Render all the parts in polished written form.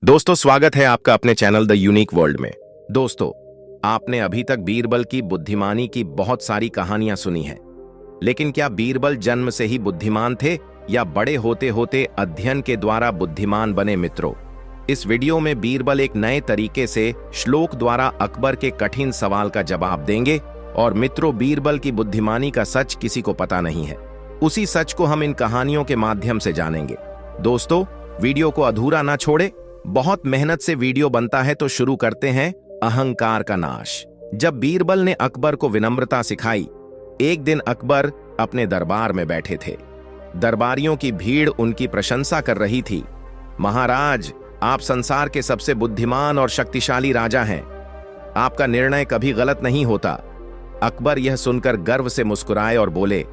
दोस्तों, स्वागत है आपका अपने चैनल द यूनिक वर्ल्ड में। दोस्तों, आपने अभी तक बीरबल की बुद्धिमानी की बहुत सारी कहानियां सुनी हैं, लेकिन क्या बीरबल जन्म से ही बुद्धिमान थे या बड़े होते होते अध्ययन के द्वारा बुद्धिमान बने? मित्रों, इस वीडियो में बीरबल एक नए तरीके से श्लोक द्वारा अकबर के कठिन सवाल का जवाब देंगे। और मित्रों, बीरबल की बुद्धिमानी का सच किसी को पता नहीं है। उसी सच को हम इन कहानियों के माध्यम से जानेंगे। दोस्तों, वीडियो को अधूरा ना छोड़े। बहुत मेहनत से वीडियो बनता है, तो शुरू करते हैं। अहंकार का नाश। जब बीरबल ने अकबर को विनम्रता सिखाई, एक दिन अकबर अपने दरबार में बैठे थे। दरबारियों की भीड़ उनकी प्रशंसा कर रही थी। महाराज, आप संसार के सबसे बुद्धिमान और शक्तिशाली राजा हैं। आपका निर्णय कभी गलत नहीं होता। अकबर यह सुनकर गर्व से मुस्कुराए और बोले,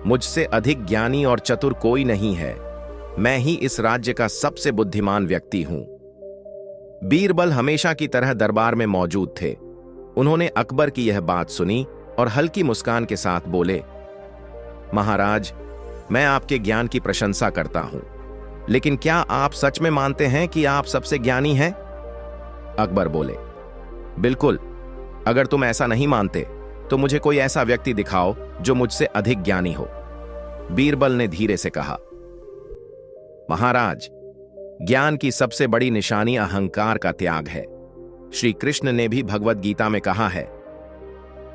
मुझसे अधिक ज्ञानी और चतुर कोई नहीं है। मैं ही इस राज्य का सबसे बुद्धिमान व्यक्ति हूं। बीरबल हमेशा की तरह दरबार में मौजूद थे। उन्होंने अकबर की यह बात सुनी और हल्की मुस्कान के साथ बोले, महाराज, मैं आपके ज्ञान की प्रशंसा करता हूं, लेकिन क्या आप सच में मानते हैं कि आप सबसे ज्ञानी हैं? अकबर बोले, बिल्कुल। अगर तुम ऐसा नहीं मानते तो मुझे कोई ऐसा व्यक्ति दिखाओ जो मुझसे अधिक ज्ञानी हो। बीरबल ने धीरे से कहा, महाराज, ज्ञान की सबसे बड़ी निशानी अहंकार का त्याग है। श्री कृष्ण ने भी भगवद गीता में कहा है,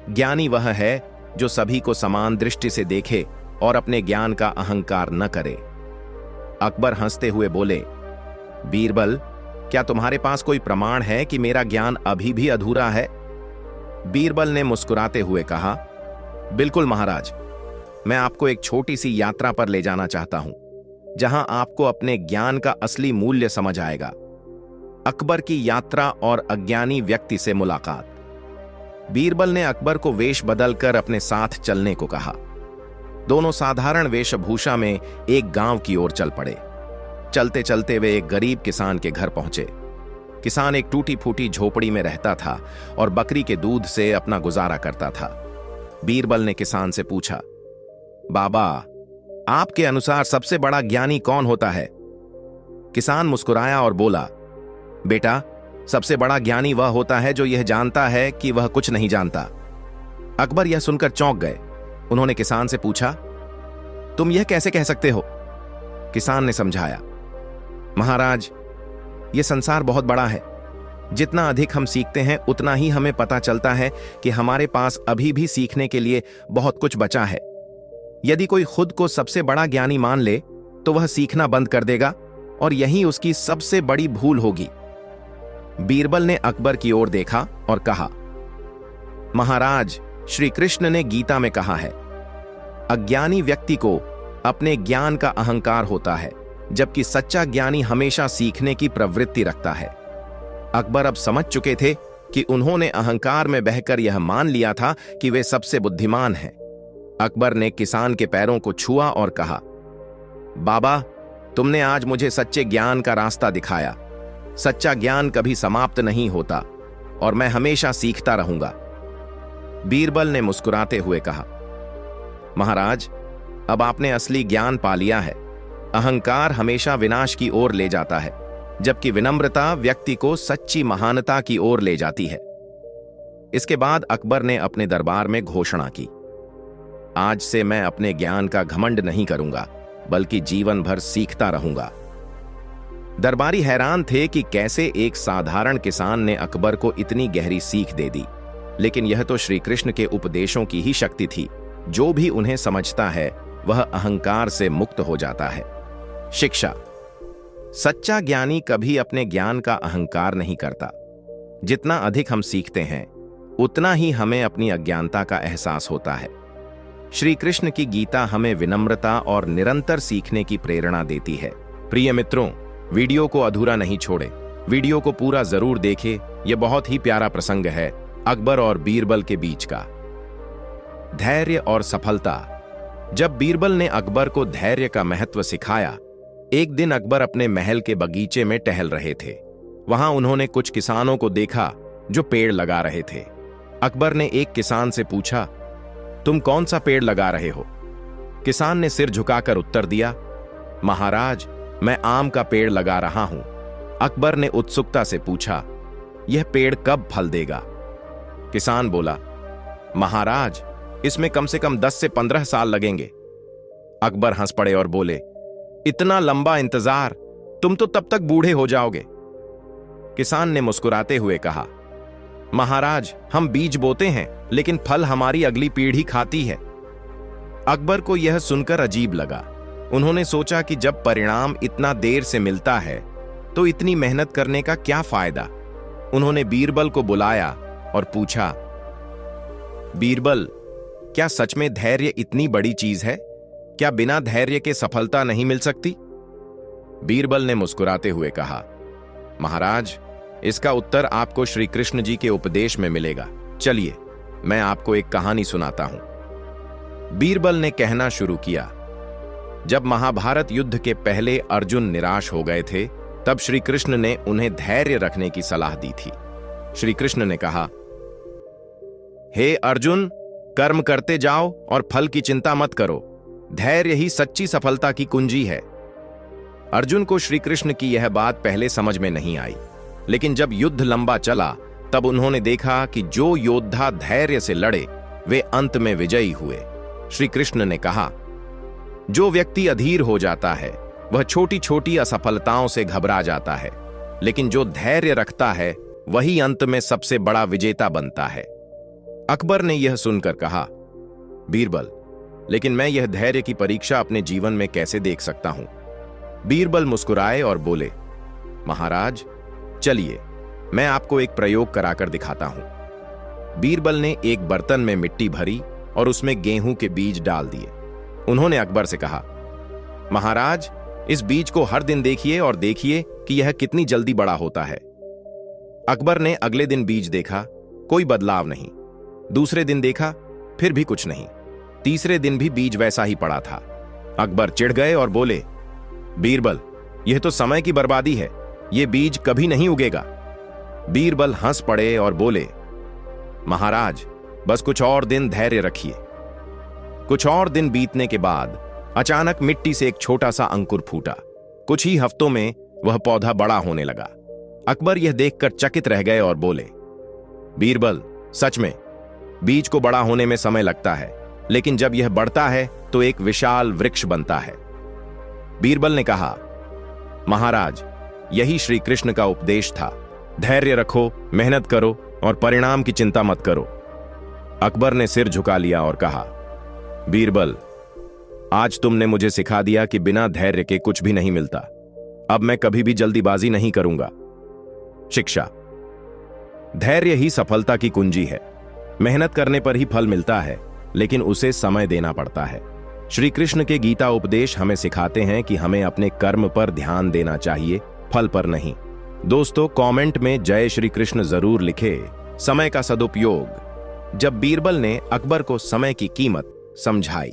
ज्ञानी वह है जो सभी को समान दृष्टि से देखे और अपने ज्ञान का अहंकार न करे। अकबर हंसते हुए बोले, बीरबल, क्या तुम्हारे पास कोई प्रमाण है कि मेरा ज्ञान अभी भी अधूरा है? बीरबल ने मुस्कुराते हुए कहा, बिल्कुल महाराज, मैं आपको एक छोटी सी यात्रा पर ले जाना चाहता हूं, जहां आपको अपने ज्ञान का असली मूल्य समझ आएगा। अकबर की यात्रा और अज्ञानी व्यक्ति से मुलाकात। बीरबल ने अकबर को वेश बदलकर अपने साथ चलने को कहा। दोनों साधारण वेशभूषा में एक गांव की ओर चल पड़े। चलते चलते वे एक गरीब किसान के घर पहुंचे। किसान एक टूटी फूटी झोपड़ी में रहता था और बकरी के दूध से अपना गुजारा करता था। बीरबल ने किसान से पूछा, बाबा, आपके अनुसार सबसे बड़ा ज्ञानी कौन होता है? किसान मुस्कुराया और बोला, बेटा, सबसे बड़ा ज्ञानी वह होता है जो यह जानता है कि वह कुछ नहीं जानता। अकबर यह सुनकर चौंक गए। उन्होंने किसान से पूछा, तुम यह कैसे कह सकते हो? किसान ने समझाया, महाराज, यह संसार बहुत बड़ा है। जितना अधिक हम सीखते हैं, उतना ही हमें पता चलता है कि हमारे पास अभी भी सीखने के लिए बहुत कुछ बचा है। यदि कोई खुद को सबसे बड़ा ज्ञानी मान ले तो वह सीखना बंद कर देगा और यही उसकी सबसे बड़ी भूल होगी। बीरबल ने अकबर की ओर देखा और कहा, महाराज, श्री कृष्ण ने गीता में कहा है, अज्ञानी व्यक्ति को अपने ज्ञान का अहंकार होता है, जबकि सच्चा ज्ञानी हमेशा सीखने की प्रवृत्ति रखता है। अकबर अब समझ चुके थे कि उन्होंने अहंकार में बहकर यह मान लिया था कि वे सबसे बुद्धिमान हैं। अकबर ने किसान के पैरों को छुआ और कहा, बाबा, तुमने आज मुझे सच्चे ज्ञान का रास्ता दिखाया। सच्चा ज्ञान कभी समाप्त नहीं होता और मैं हमेशा सीखता रहूंगा। बीरबल ने मुस्कुराते हुए कहा, महाराज, अब आपने असली ज्ञान पा लिया है। अहंकार हमेशा विनाश की ओर ले जाता है, जबकि विनम्रता व्यक्ति को सच्ची महानता की ओर ले जाती है। इसके बाद अकबर ने अपने दरबार में घोषणा की, आज से मैं अपने ज्ञान का घमंड नहीं करूंगा, बल्कि जीवन भर सीखता रहूंगा। दरबारी हैरान थे कि कैसे एक साधारण किसान ने अकबर को इतनी गहरी सीख दे दी। लेकिन यह तो श्री कृष्ण के उपदेशों की ही शक्ति थी। जो भी उन्हें समझता है वह अहंकार से मुक्त हो जाता है। शिक्षा। सच्चा ज्ञानी कभी अपने ज्ञान का अहंकार नहीं करता। जितना अधिक हम सीखते हैं, उतना ही हमें अपनी अज्ञानता का एहसास होता है। श्री कृष्ण की गीता हमें विनम्रता और निरंतर सीखने की प्रेरणा देती है। प्रिय मित्रों, वीडियो को अधूरा नहीं छोड़े, वीडियो को पूरा जरूर देखें। यह बहुत ही प्यारा प्रसंग है अकबर और बीरबल के बीच का। धैर्य और सफलता। जब बीरबल ने अकबर को धैर्य का महत्व सिखाया, एक दिन अकबर अपने महल के बगीचे में टहल रहे थे। वहां उन्होंने कुछ किसानों को देखा जो पेड़ लगा रहे थे। अकबर ने एक किसान से पूछा, तुम कौन सा पेड़ लगा रहे हो? किसान ने सिर झुकाकर उत्तर दिया, महाराज, मैं आम का पेड़ लगा रहा हूं। अकबर ने उत्सुकता से पूछा, यह पेड़ कब फल देगा? किसान बोला, महाराज, इसमें कम से कम 10 से 15 साल लगेंगे। अकबर हंस पड़े और बोले, इतना लंबा इंतजार, तुम तो तब तक बूढ़े हो जाओगे। किसान ने मुस्कुराते हुए कहा, महाराज, हम बीज बोते हैं लेकिन फल हमारी अगली पीढ़ी खाती है। अकबर को यह सुनकर अजीब लगा। उन्होंने सोचा कि जब परिणाम इतना देर से मिलता है तो इतनी मेहनत करने का क्या फायदा। उन्होंने बीरबल को बुलाया और पूछा, बीरबल, क्या सच में धैर्य इतनी बड़ी चीज है? क्या बिना धैर्य के सफलता नहीं मिल सकती? बीरबल ने मुस्कुराते हुए कहा, महाराज, इसका उत्तर आपको श्री कृष्ण जी के उपदेश में मिलेगा। चलिए, मैं आपको एक कहानी सुनाता हूं। बीरबल ने कहना शुरू किया, जब महाभारत युद्ध के पहले अर्जुन निराश हो गए थे, तब श्री कृष्ण ने उन्हें धैर्य रखने की सलाह दी थी। श्री कृष्ण ने कहा, हे अर्जुन, कर्म करते जाओ और फल की चिंता मत करो। धैर्य ही सच्ची सफलता की कुंजी है। अर्जुन को श्री कृष्ण की यह बात पहले समझ में नहीं आई, लेकिन जब युद्ध लंबा चला तब उन्होंने देखा कि जो योद्धा धैर्य से लड़े वे अंत में विजयी हुए। श्री कृष्ण ने कहा, जो व्यक्ति अधीर हो जाता है वह छोटी छोटी असफलताओं से घबरा जाता है, लेकिन जो धैर्य रखता है वही अंत में सबसे बड़ा विजेता बनता है। अकबर ने यह सुनकर कहा, बीरबल, लेकिन मैं यह धैर्य की परीक्षा अपने जीवन में कैसे देख सकता हूं? बीरबल मुस्कुराए और बोले, महाराज, चलिए, मैं आपको एक प्रयोग कराकर दिखाता हूं। बीरबल ने एक बर्तन में मिट्टी भरी और उसमें गेहूं के बीज डाल दिए। उन्होंने अकबर से कहा, महाराज, इस बीज को हर दिन देखिए और देखिए कि यह कितनी जल्दी बड़ा होता है। अकबर ने अगले दिन बीज देखा, कोई बदलाव नहीं। दूसरे दिन देखा, फिर भी कुछ नहीं। तीसरे दिन भी बीज वैसा ही पड़ा था। अकबर चिढ़ गए और बोले, बीरबल, यह तो समय की बर्बादी है, यह बीज कभी नहीं उगेगा। बीरबल हंस पड़े और बोले, महाराज, बस कुछ और दिन धैर्य रखिए। कुछ और दिन बीतने के बाद अचानक मिट्टी से एक छोटा सा अंकुर फूटा। कुछ ही हफ्तों में वह पौधा बड़ा होने लगा। अकबर यह देखकर चकित रह गए और बोले, बीरबल, सच में बीज को बड़ा होने में समय लगता है, लेकिन जब यह बढ़ता है तो एक विशाल वृक्ष बनता है। बीरबल ने कहा, महाराज, यही श्री कृष्ण का उपदेश था। धैर्य रखो, मेहनत करो और परिणाम की चिंता मत करो। अकबर ने सिर झुका लिया और कहा, बीरबल, आज तुमने मुझे सिखा दिया कि बिना धैर्य के कुछ भी नहीं मिलता। अब मैं कभी भी जल्दीबाजी नहीं करूंगा। शिक्षा, धैर्य ही सफलता की कुंजी है। मेहनत करने पर ही फल मिलता है, लेकिन उसे समय देना पड़ता है। श्री कृष्ण के गीता उपदेश हमें सिखाते हैं कि हमें अपने कर्म पर ध्यान देना चाहिए, फल पर नहीं। दोस्तों, कमेंट में जय श्री कृष्ण जरूर लिखे। समय का सदुपयोग। जब बीरबल ने अकबर को समय की कीमत समझाई।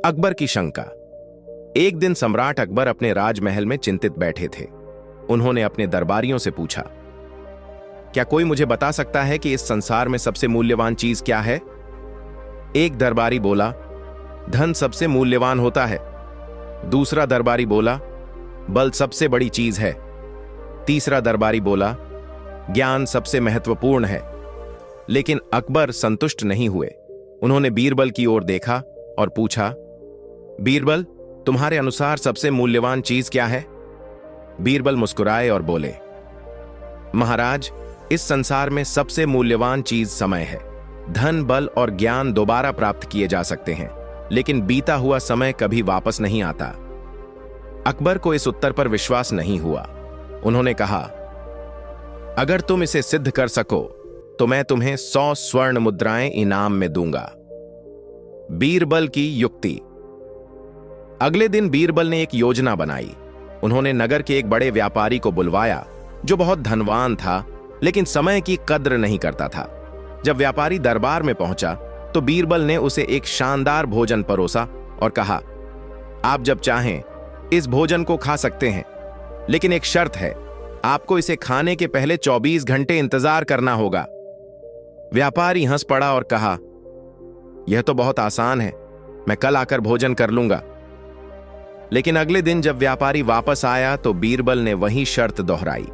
अकबर की शंका। एक दिन सम्राट अकबर अपने राजमहल में चिंतित बैठे थे। उन्होंने अपने दरबारियों से पूछा, क्या कोई मुझे बता सकता है कि इस संसार में सबसे मूल्यवान चीज क्या है? एक दरबारी बोला, धन सबसे मूल्यवान होता है। दूसरा दरबारी बोला, बल सबसे बड़ी चीज है। तीसरा दरबारी बोला, ज्ञान सबसे महत्वपूर्ण है। लेकिन अकबर संतुष्ट नहीं हुए। उन्होंने बीरबल की ओर देखा और पूछा, बीरबल, तुम्हारे अनुसार सबसे मूल्यवान चीज क्या है? बीरबल मुस्कुराए और बोले, महाराज, इस संसार में सबसे मूल्यवान चीज समय है। धन, बल और ज्ञान दोबारा प्राप्त किए जा सकते हैं, लेकिन बीता हुआ समय कभी वापस नहीं आता। अकबर को इस उत्तर पर विश्वास नहीं हुआ। उन्होंने कहा, अगर तुम इसे सिद्ध कर सको तो मैं तुम्हें 100 स्वर्ण मुद्राएं इनाम में दूंगा। बीरबल की युक्ति। अगले दिन बीरबल ने एक योजना बनाई। उन्होंने नगर के एक बड़े व्यापारी को बुलवाया जो बहुत धनवान था, लेकिन समय की कद्र नहीं करता था। जब व्यापारी दरबार में पहुंचा तो बीरबल ने उसे एक शानदार भोजन परोसा और कहा, आप जब चाहें इस भोजन को खा सकते हैं, लेकिन एक शर्त है, आपको इसे खाने के पहले 24 घंटे इंतजार करना होगा। व्यापारी हंस पड़ा और कहा, यह तो बहुत आसान है, मैं कल आकर भोजन कर लूंगा। लेकिन अगले दिन जब व्यापारी वापस आया तो बीरबल ने वही शर्त दोहराई,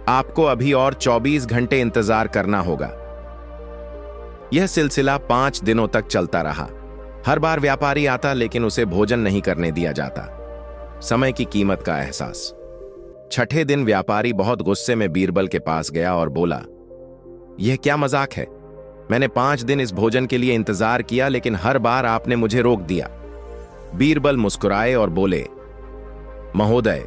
आपको अभी और 24 घंटे इंतजार करना होगा। यह सिलसिला 5 दिनों तक चलता रहा। हर बार व्यापारी आता लेकिन उसे भोजन नहीं करने दिया जाता। समय की कीमत का एहसास। छठे दिन व्यापारी बहुत गुस्से में बीरबल के पास गया और बोला, यह क्या मजाक है? मैंने 5 दिन इस भोजन के लिए इंतजार किया लेकिन हर बार आपने मुझे रोक दिया। बीरबल मुस्कुराए और बोले, महोदय,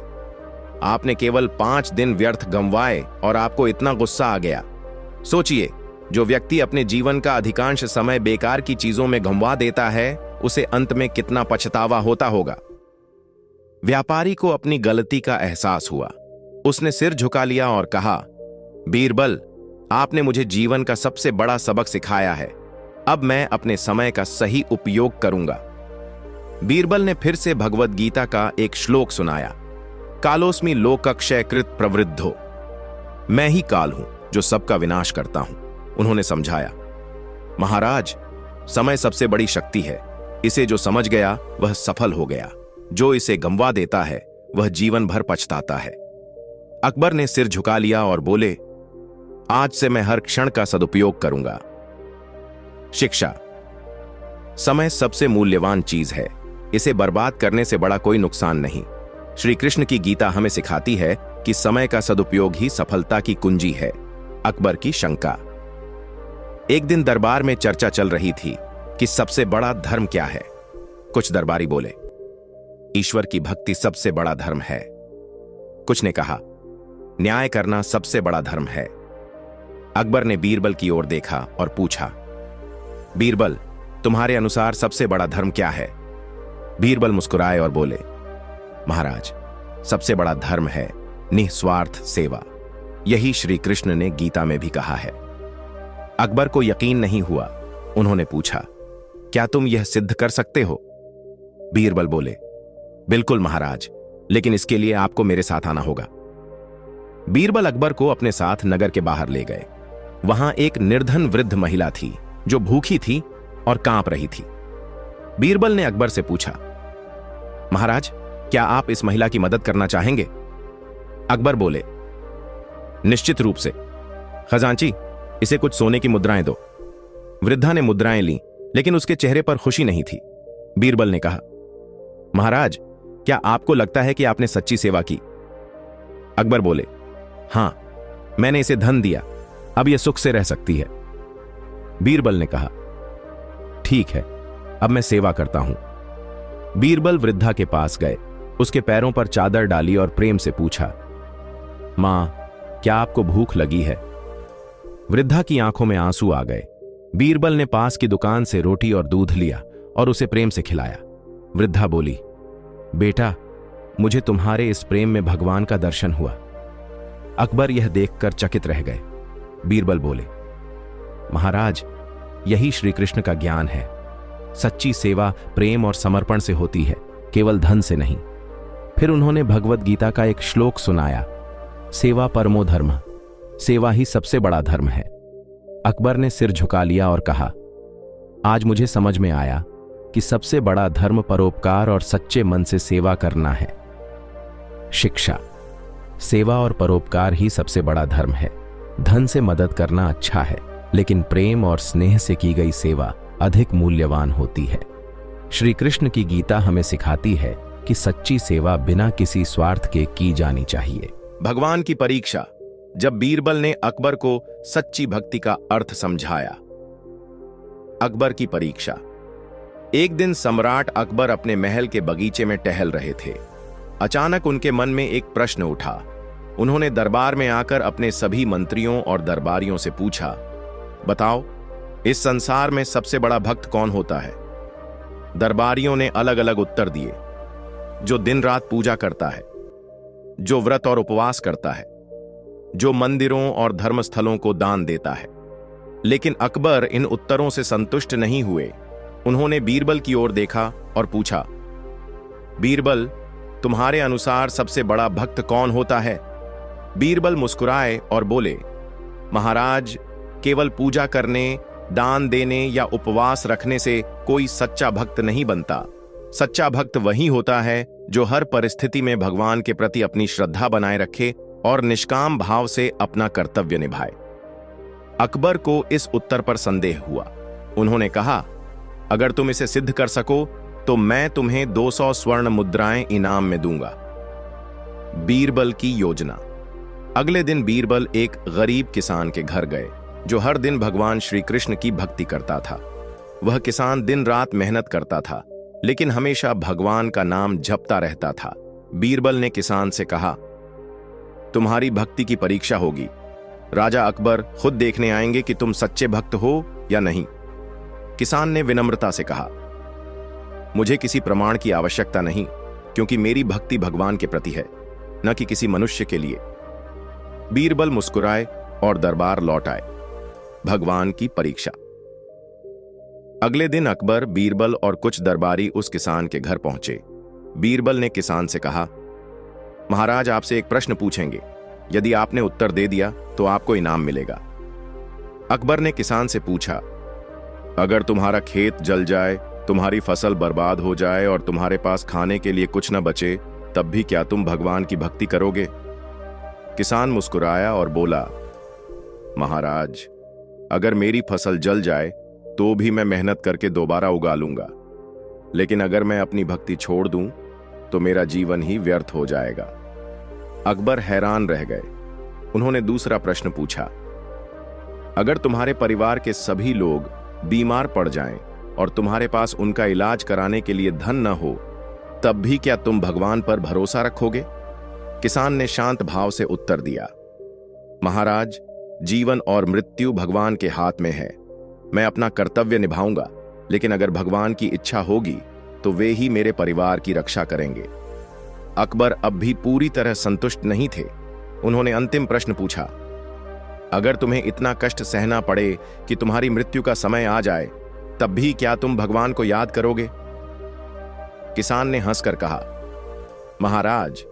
आपने केवल 5 दिन व्यर्थ गंवाए और आपको इतना गुस्सा आ गया। सोचिए, जो व्यक्ति अपने जीवन का अधिकांश समय बेकार की चीजों में गंवा देता है, उसे अंत में कितना पछतावा होता होगा। व्यापारी को अपनी गलती का एहसास हुआ। उसने सिर झुका लिया और कहा, बीरबल, आपने मुझे जीवन का सबसे बड़ा सबक सिखाया है। अब मैं अपने समय का सही उपयोग करूंगा। बीरबल ने फिर से भगवद गीता का एक श्लोक सुनाया, कालोस्मि लोकक्षय कृत प्रवृद्धो। मैं ही काल हूं जो सबका विनाश करता हूं। उन्होंने समझाया, महाराज, समय सबसे बड़ी शक्ति है। इसे जो समझ गया वह सफल हो गया। जो इसे गंवा देता है वह जीवन भर पछताता है। अकबर ने सिर झुका लिया और बोले, आज से मैं हर क्षण का सदुपयोग करूंगा। शिक्षा। समय सबसे मूल्यवान चीज है। इसे बर्बाद करने से बड़ा कोई नुकसान नहीं। श्री कृष्ण की गीता हमें सिखाती है कि समय का सदुपयोग ही सफलता की कुंजी है। अकबर की शंका। एक दिन दरबार में चर्चा चल रही थी कि सबसे बड़ा धर्म क्या है। कुछ दरबारी बोले, ईश्वर की भक्ति सबसे बड़ा धर्म है। कुछ ने कहा, न्याय करना सबसे बड़ा धर्म है। अकबर ने बीरबल की ओर देखा और पूछा, बीरबल, तुम्हारे अनुसार सबसे बड़ा धर्म क्या है? बीरबल मुस्कुराए और बोले, महाराज, सबसे बड़ा धर्म है निस्वार्थ सेवा। यही श्री कृष्ण ने गीता में भी कहा है। अकबर को यकीन नहीं हुआ। उन्होंने पूछा, क्या तुम यह सिद्ध कर सकते हो? बीरबल बोले, बिल्कुल महाराज, लेकिन इसके लिए आपको मेरे साथ आना होगा। बीरबल अकबर को अपने साथ नगर के बाहर ले गए। वहां एक निर्धन वृद्ध महिला थी जो भूखी थी और कांप रही थी। बीरबल ने अकबर से पूछा, महाराज, क्या आप इस महिला की मदद करना चाहेंगे? अकबर बोले, निश्चित रूप से। खजांची, इसे कुछ सोने की मुद्राएं दो। वृद्धा ने मुद्राएं लीं, लेकिन उसके चेहरे पर खुशी नहीं थी। बीरबल ने कहा, महाराज, क्या आपको लगता है कि आपने सच्ची सेवा की? अकबर बोले, हां, मैंने इसे धन दिया, अब यह सुख से रह सकती है। बीरबल ने कहा, ठीक है, अब मैं सेवा करता हूं। बीरबल वृद्धा के पास गए, उसके पैरों पर चादर डाली और प्रेम से पूछा, मां, क्या आपको भूख लगी है? वृद्धा की आंखों में आंसू आ गए। बीरबल ने पास की दुकान से रोटी और दूध लिया और उसे प्रेम से खिलाया। वृद्धा बोली, बेटा, मुझे तुम्हारे इस प्रेम में भगवान का दर्शन हुआ। अकबर यह देखकर चकित रह गए। बीरबल बोले, महाराज, यही श्री कृष्ण का ज्ञान है। सच्ची सेवा प्रेम और समर्पण से होती है, केवल धन से नहीं। फिर उन्होंने भगवद गीता का एक श्लोक सुनाया, सेवा परमो धर्म। सेवा ही सबसे बड़ा धर्म है। अकबर ने सिर झुका लिया और कहा, आज मुझे समझ में आया कि सबसे बड़ा धर्म परोपकार और सच्चे मन से सेवा करना है। शिक्षा। सेवा और परोपकार ही सबसे बड़ा धर्म है। धन से मदद करना अच्छा है, लेकिन प्रेम और स्नेह से की गई सेवा अधिक मूल्यवान होती है। श्री कृष्ण की गीता हमें सिखाती है कि सच्ची सेवा बिना किसी स्वार्थ के की जानी चाहिए। भगवान की परीक्षा। जब बीरबल ने अकबर को सच्ची भक्ति का अर्थ समझाया। अकबर की परीक्षा। एक दिन सम्राट अकबर अपने महल के बगीचे में टहल रहे थे। अचानक उनके मन में एक प्रश्न उठा। उन्होंने दरबार में आकर अपने सभी मंत्रियों और दरबारियों से पूछा, बताओ, इस संसार में सबसे बड़ा भक्त कौन होता है? दरबारियों ने अलग अलग उत्तर दिए। जो दिन रात पूजा करता है, जो व्रत और उपवास करता है, जो मंदिरों और धर्मस्थलों को दान देता है। लेकिन अकबर इन उत्तरों से संतुष्ट नहीं हुए। उन्होंने बीरबल की ओर देखा और पूछा, बीरबल, तुम्हारे अनुसार सबसे बड़ा भक्त कौन होता है? बीरबल मुस्कुराए और बोले, महाराज, केवल पूजा करने, दान देने या उपवास रखने से कोई सच्चा भक्त नहीं बनता। सच्चा भक्त वही होता है जो हर परिस्थिति में भगवान के प्रति अपनी श्रद्धा बनाए रखे और निष्काम भाव से अपना कर्तव्य निभाए। अकबर को इस उत्तर पर संदेह हुआ। उन्होंने कहा, अगर तुम इसे सिद्ध कर सको तो मैं तुम्हें 200 स्वर्ण मुद्राएं इनाम में दूंगा। बीरबल की योजना। अगले दिन बीरबल एक गरीब किसान के घर गए जो हर दिन भगवान श्री कृष्ण की भक्ति करता था। वह किसान दिन रात मेहनत करता था, लेकिन हमेशा भगवान का नाम जपता रहता था। बीरबल ने किसान से कहा, तुम्हारी भक्ति की परीक्षा होगी। राजा अकबर खुद देखने आएंगे कि तुम सच्चे भक्त हो या नहीं। किसान ने विनम्रता से कहा, मुझे किसी प्रमाण की आवश्यकता नहीं, क्योंकि मेरी भक्ति भगवान के प्रति है, न कि किसी मनुष्य के लिए। बीरबल मुस्कुराए और दरबार लौट आए। भगवान की परीक्षा। अगले दिन अकबर, बीरबल और कुछ दरबारी उस किसान के घर पहुंचे। बीरबल ने किसान से कहा, महाराज आपसे एक प्रश्न पूछेंगे। यदि आपने उत्तर दे दिया तो आपको इनाम मिलेगा। अकबर ने किसान से पूछा, अगर तुम्हारा खेत जल जाए, तुम्हारी फसल बर्बाद हो जाए और तुम्हारे पास खाने के लिए कुछ न बचे, तब भी क्या तुम भगवान की भक्ति करोगे? किसान मुस्कुराया और बोला, महाराज, अगर मेरी फसल जल जाए तो भी मैं मेहनत करके दोबारा उगा लूंगा, लेकिन अगर मैं अपनी भक्ति छोड़ दूं तो मेरा जीवन ही व्यर्थ हो जाएगा। अकबर हैरान रह गए। उन्होंने दूसरा प्रश्न पूछा, अगर तुम्हारे परिवार के सभी लोग बीमार पड़ जाएं और तुम्हारे पास उनका इलाज कराने के लिए धन न हो, तब भी क्या तुम भगवान पर भरोसा रखोगे? किसान ने शांत भाव से उत्तर दिया, महाराज, जीवन और मृत्यु भगवान के हाथ में है। मैं अपना कर्तव्य निभाऊंगा, लेकिन अगर भगवान की इच्छा होगी तो वे ही मेरे परिवार की रक्षा करेंगे। अकबर अब भी पूरी तरह संतुष्ट नहीं थे। उन्होंने अंतिम प्रश्न पूछा, अगर तुम्हें इतना कष्ट सहना पड़े कि तुम्हारी मृत्यु का समय आ जाए, तब भी क्या तुम भगवान को याद करोगे? किसान ने हंसकर कहा, महाराज,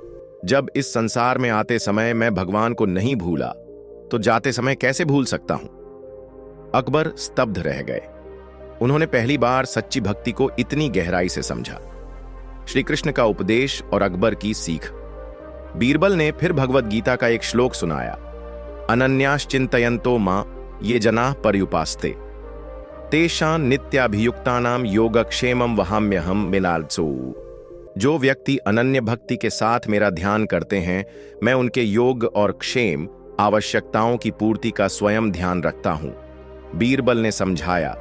जब इस संसार में आते समय मैं भगवान को नहीं भूला, तो जाते समय कैसे भूल सकता हूं? अकबर स्तब्ध रह गए। उन्होंने पहली बार सच्ची भक्ति को इतनी गहराई से समझा। श्री कृष्ण का उपदेश और अकबर की सीख। बीरबल ने फिर भगवत गीता का एक श्लोक सुनाया, अनन्याश्चिन्तयन्तो मां ये जनाः पर्युपास्ते तेषां नित्याभियुक्तानां योगक्षेमं वहाम्यहं मिनाल्सो। जो व्यक्ति अनन्य भक्ति के साथ मेरा ध्यान करते हैं, मैं उनके योग और क्षेम, आवश्यकताओं की पूर्ति का स्वयं ध्यान रखता हूं। बीरबल ने समझाया,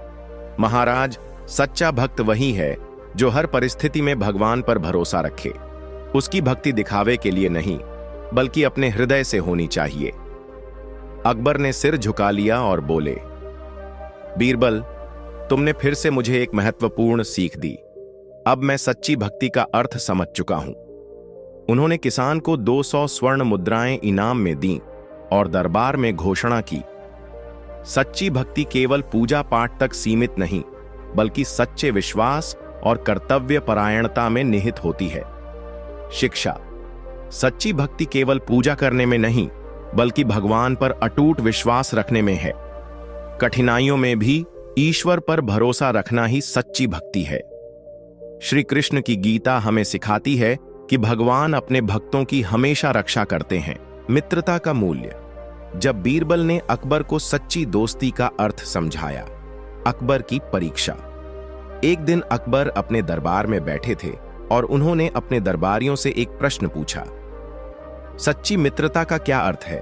महाराज, सच्चा भक्त वही है जो हर परिस्थिति में भगवान पर भरोसा रखे। उसकी भक्ति दिखावे के लिए नहीं, बल्कि अपने हृदय से होनी चाहिए। अकबर ने सिर झुका लिया और बोले, बीरबल, तुमने फिर से मुझे एक महत्वपूर्ण सीख दी। अब मैं सच्ची भक्ति का अर्थ समझ चुका हूं। उन्होंने किसान को 200 स्वर्ण मुद्राएं इनाम में दी और दरबार में घोषणा की, सच्ची भक्ति केवल पूजा पाठ तक सीमित नहीं, बल्कि सच्चे विश्वास और कर्तव्य परायणता में निहित होती है। शिक्षा। सच्ची भक्ति केवल पूजा करने में नहीं, बल्कि भगवान पर अटूट विश्वास रखने में है। कठिनाइयों में भी ईश्वर पर भरोसा रखना ही सच्ची भक्ति है। श्री कृष्ण की गीता हमें सिखाती है कि भगवान अपने भक्तों की हमेशा रक्षा करते हैं। मित्रता का मूल्य। जब बीरबल ने अकबर को सच्ची दोस्ती का अर्थ समझाया। अकबर की परीक्षा। एक दिन अकबर अपने दरबार में बैठे थे और उन्होंने अपने दरबारियों से एक प्रश्न पूछा, सच्ची मित्रता का क्या अर्थ है?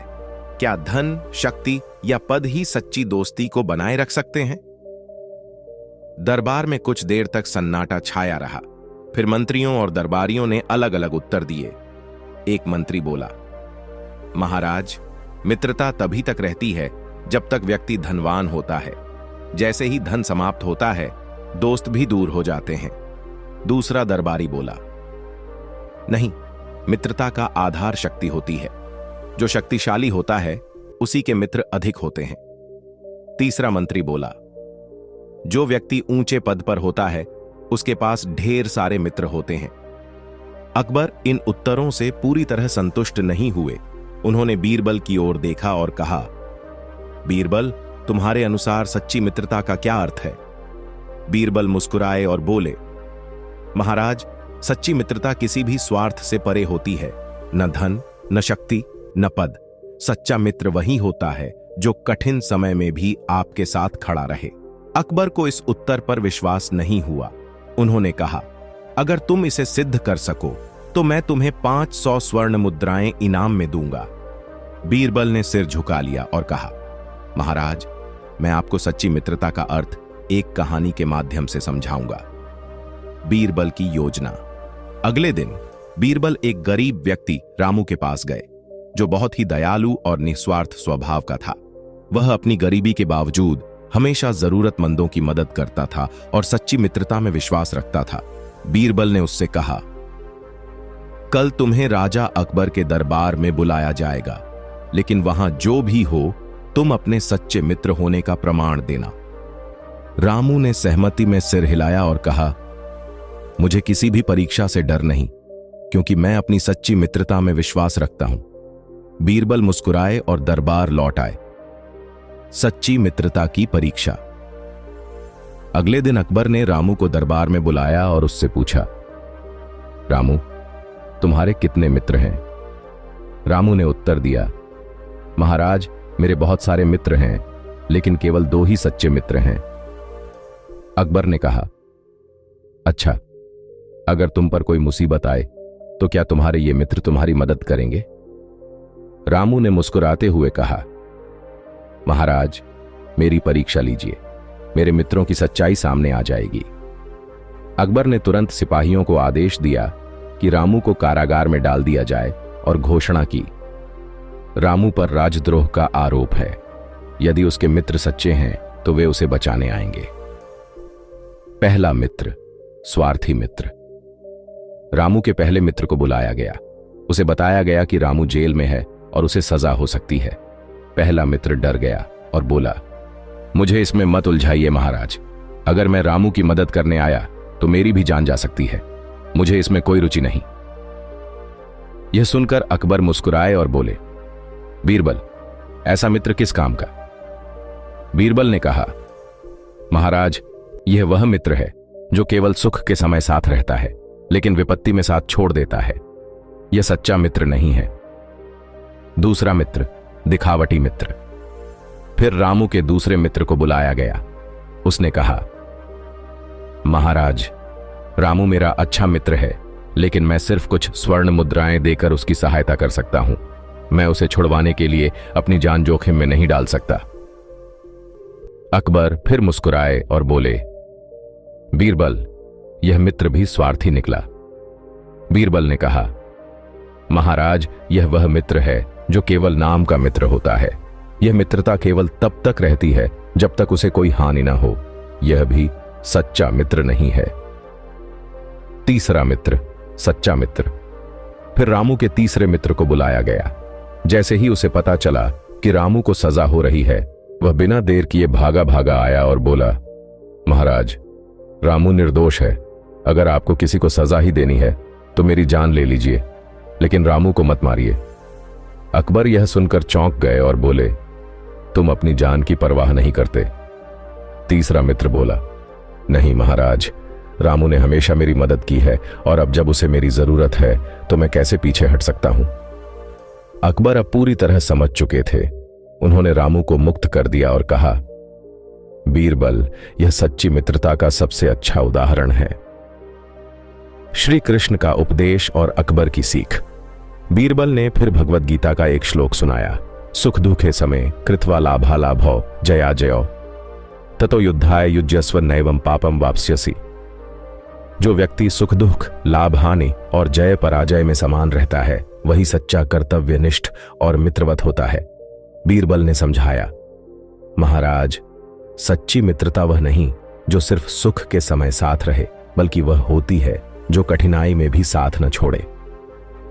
क्या धन, शक्ति या पद ही सच्ची दोस्ती को बनाए रख सकते हैं? दरबार में कुछ देर तक सन्नाटा छाया रहा। फिर मंत्रियों और दरबारियों ने अलग अलग उत्तर दिए। एक मंत्री बोला, महाराज, मित्रता तभी तक रहती है जब तक व्यक्ति धनवान होता है। जैसे ही धन समाप्त होता है, दोस्त भी दूर हो जाते हैं। दूसरा दरबारी बोला, नहीं, मित्रता का आधार शक्ति होती है। जो शक्तिशाली होता है, उसी के मित्र अधिक होते हैं। तीसरा मंत्री बोला, जो व्यक्ति ऊंचे पद पर होता है, उसके पास ढेर सारे मित्र होते हैं। अकबर इन उत्तरों से पूरी तरह संतुष्ट नहीं हुए। उन्होंने बीरबल की ओर देखा और कहा, बीरबल, तुम्हारे अनुसार सच्ची मित्रता का क्या अर्थ है? बीरबल मुस्कुराए और बोले, महाराज, सच्ची मित्रता किसी भी स्वार्थ से परे होती है। न धन, न शक्ति, न पद। सच्चा मित्र वही होता है जो कठिन समय में भी आपके साथ खड़ा रहे। अकबर को इस उत्तर पर विश्वास नहीं हुआ। उन्होंने कहा, अगर तुम इसे सिद्ध कर सको तो मैं तुम्हें 500 स्वर्ण मुद्राएं इनाम में दूंगा। बीरबल ने सिर झुका लिया और कहा, महाराज, मैं आपको सच्ची मित्रता का अर्थ एक कहानी के माध्यम से समझाऊंगा। बीरबल की योजना। अगले दिन बीरबल एक गरीब व्यक्ति रामू के पास गए, जो बहुत ही दयालु और निस्वार्थ स्वभाव का था। वह अपनी गरीबी के बावजूद हमेशा जरूरतमंदों की मदद करता था और सच्ची मित्रता में विश्वास रखता था। बीरबल ने उससे कहा, कल तुम्हें राजा अकबर के दरबार में बुलाया जाएगा, लेकिन वहां जो भी हो तुम अपने सच्चे मित्र होने का प्रमाण देना। रामू ने सहमति में सिर हिलाया और कहा, मुझे किसी भी परीक्षा से डर नहीं, क्योंकि मैं अपनी सच्ची मित्रता में विश्वास रखता हूं। बीरबल मुस्कुराए और दरबार लौट आए। सच्ची मित्रता की परीक्षा। अगले दिन अकबर ने रामू को दरबार में बुलाया और उससे पूछा, रामू, तुम्हारे कितने मित्र हैं? रामू ने उत्तर दिया, महाराज, मेरे बहुत सारे मित्र हैं, लेकिन केवल 2 ही सच्चे मित्र हैं। अकबर ने कहा, अच्छा, अगर तुम पर कोई मुसीबत आए तो क्या तुम्हारे ये मित्र तुम्हारी मदद करेंगे? रामू ने मुस्कुराते हुए कहा, महाराज, मेरी परीक्षा लीजिए, मेरे मित्रों की सच्चाई सामने आ जाएगी। अकबर ने तुरंत सिपाहियों को आदेश दिया कि रामू को कारागार में डाल दिया जाए और घोषणा की, रामू पर राजद्रोह का आरोप है। यदि उसके मित्र सच्चे हैं तो वे उसे बचाने आएंगे। पहला मित्र, स्वार्थी मित्र। रामू के पहले मित्र को बुलाया गया। उसे बताया गया कि रामू जेल में है और उसे सजा हो सकती है। पहला मित्र डर गया और बोला, मुझे इसमें मत उलझाइए महाराज, अगर मैं रामू की मदद करने आया तो मेरी भी जान जा सकती है, मुझे इसमें कोई रुचि नहीं। यह सुनकर अकबर मुस्कुराए और बोले, बीरबल, ऐसा मित्र किस काम का? बीरबल ने कहा, महाराज, यह वह मित्र है जो केवल सुख के समय साथ रहता है, लेकिन विपत्ति में साथ छोड़ देता है। यह सच्चा मित्र नहीं है। दूसरा मित्र, दिखावटी मित्र। फिर रामू के दूसरे मित्र को बुलाया गया। उसने कहा, महाराज, रामू मेरा अच्छा मित्र है, लेकिन मैं सिर्फ कुछ स्वर्ण मुद्राएं देकर उसकी सहायता कर सकता हूं। मैं उसे छुड़वाने के लिए अपनी जान जोखिम में नहीं डाल सकता। अकबर फिर मुस्कुराए और बोले, बीरबल, यह मित्र भी स्वार्थी निकला। बीरबल ने कहा, महाराज, यह वह मित्र है जो केवल नाम का मित्र होता है। यह मित्रता केवल तब तक रहती है जब तक उसे कोई हानि न हो। यह भी सच्चा मित्र नहीं है। तीसरा मित्र, सच्चा मित्र। फिर रामू के तीसरे मित्र को बुलाया गया। जैसे ही उसे पता चला कि रामू को सजा हो रही है, वह बिना देर किए भागा भागा आया और बोला, महाराज, रामू निर्दोष है। अगर आपको किसी को सजा ही देनी है तो मेरी जान ले लीजिए, लेकिन रामू को मत मारिए। अकबर यह सुनकर चौंक गए और बोले, तुम अपनी जान की परवाह नहीं करते। तीसरा मित्र बोला, नहीं महाराज, रामू ने हमेशा मेरी मदद की है और अब जब उसे मेरी जरूरत है तो मैं कैसे पीछे हट सकता हूं। अकबर अब पूरी तरह समझ चुके थे। उन्होंने रामू को मुक्त कर दिया और कहा, बीरबल, यह सच्ची मित्रता का सबसे अच्छा उदाहरण है। श्री कृष्ण का उपदेश और अकबर की सीख। बीरबल ने फिर भगवत गीता का एक श्लोक सुनाया, सुख दुखे समय कृत्वा लाभा लाभो जया जयो ततो युद्धाय युज्यस्व नैवं पापम वाप्स्यसि। जो व्यक्ति सुख दुख, लाभ हानि और जय पराजय में समान रहता है, वही सच्चा कर्तव्यनिष्ठ और मित्रवत होता है। बीरबल ने समझाया, महाराज, सच्ची मित्रता वह नहीं जो सिर्फ सुख के समय साथ रहे, बल्कि वह होती है जो कठिनाई में भी साथ न छोड़े।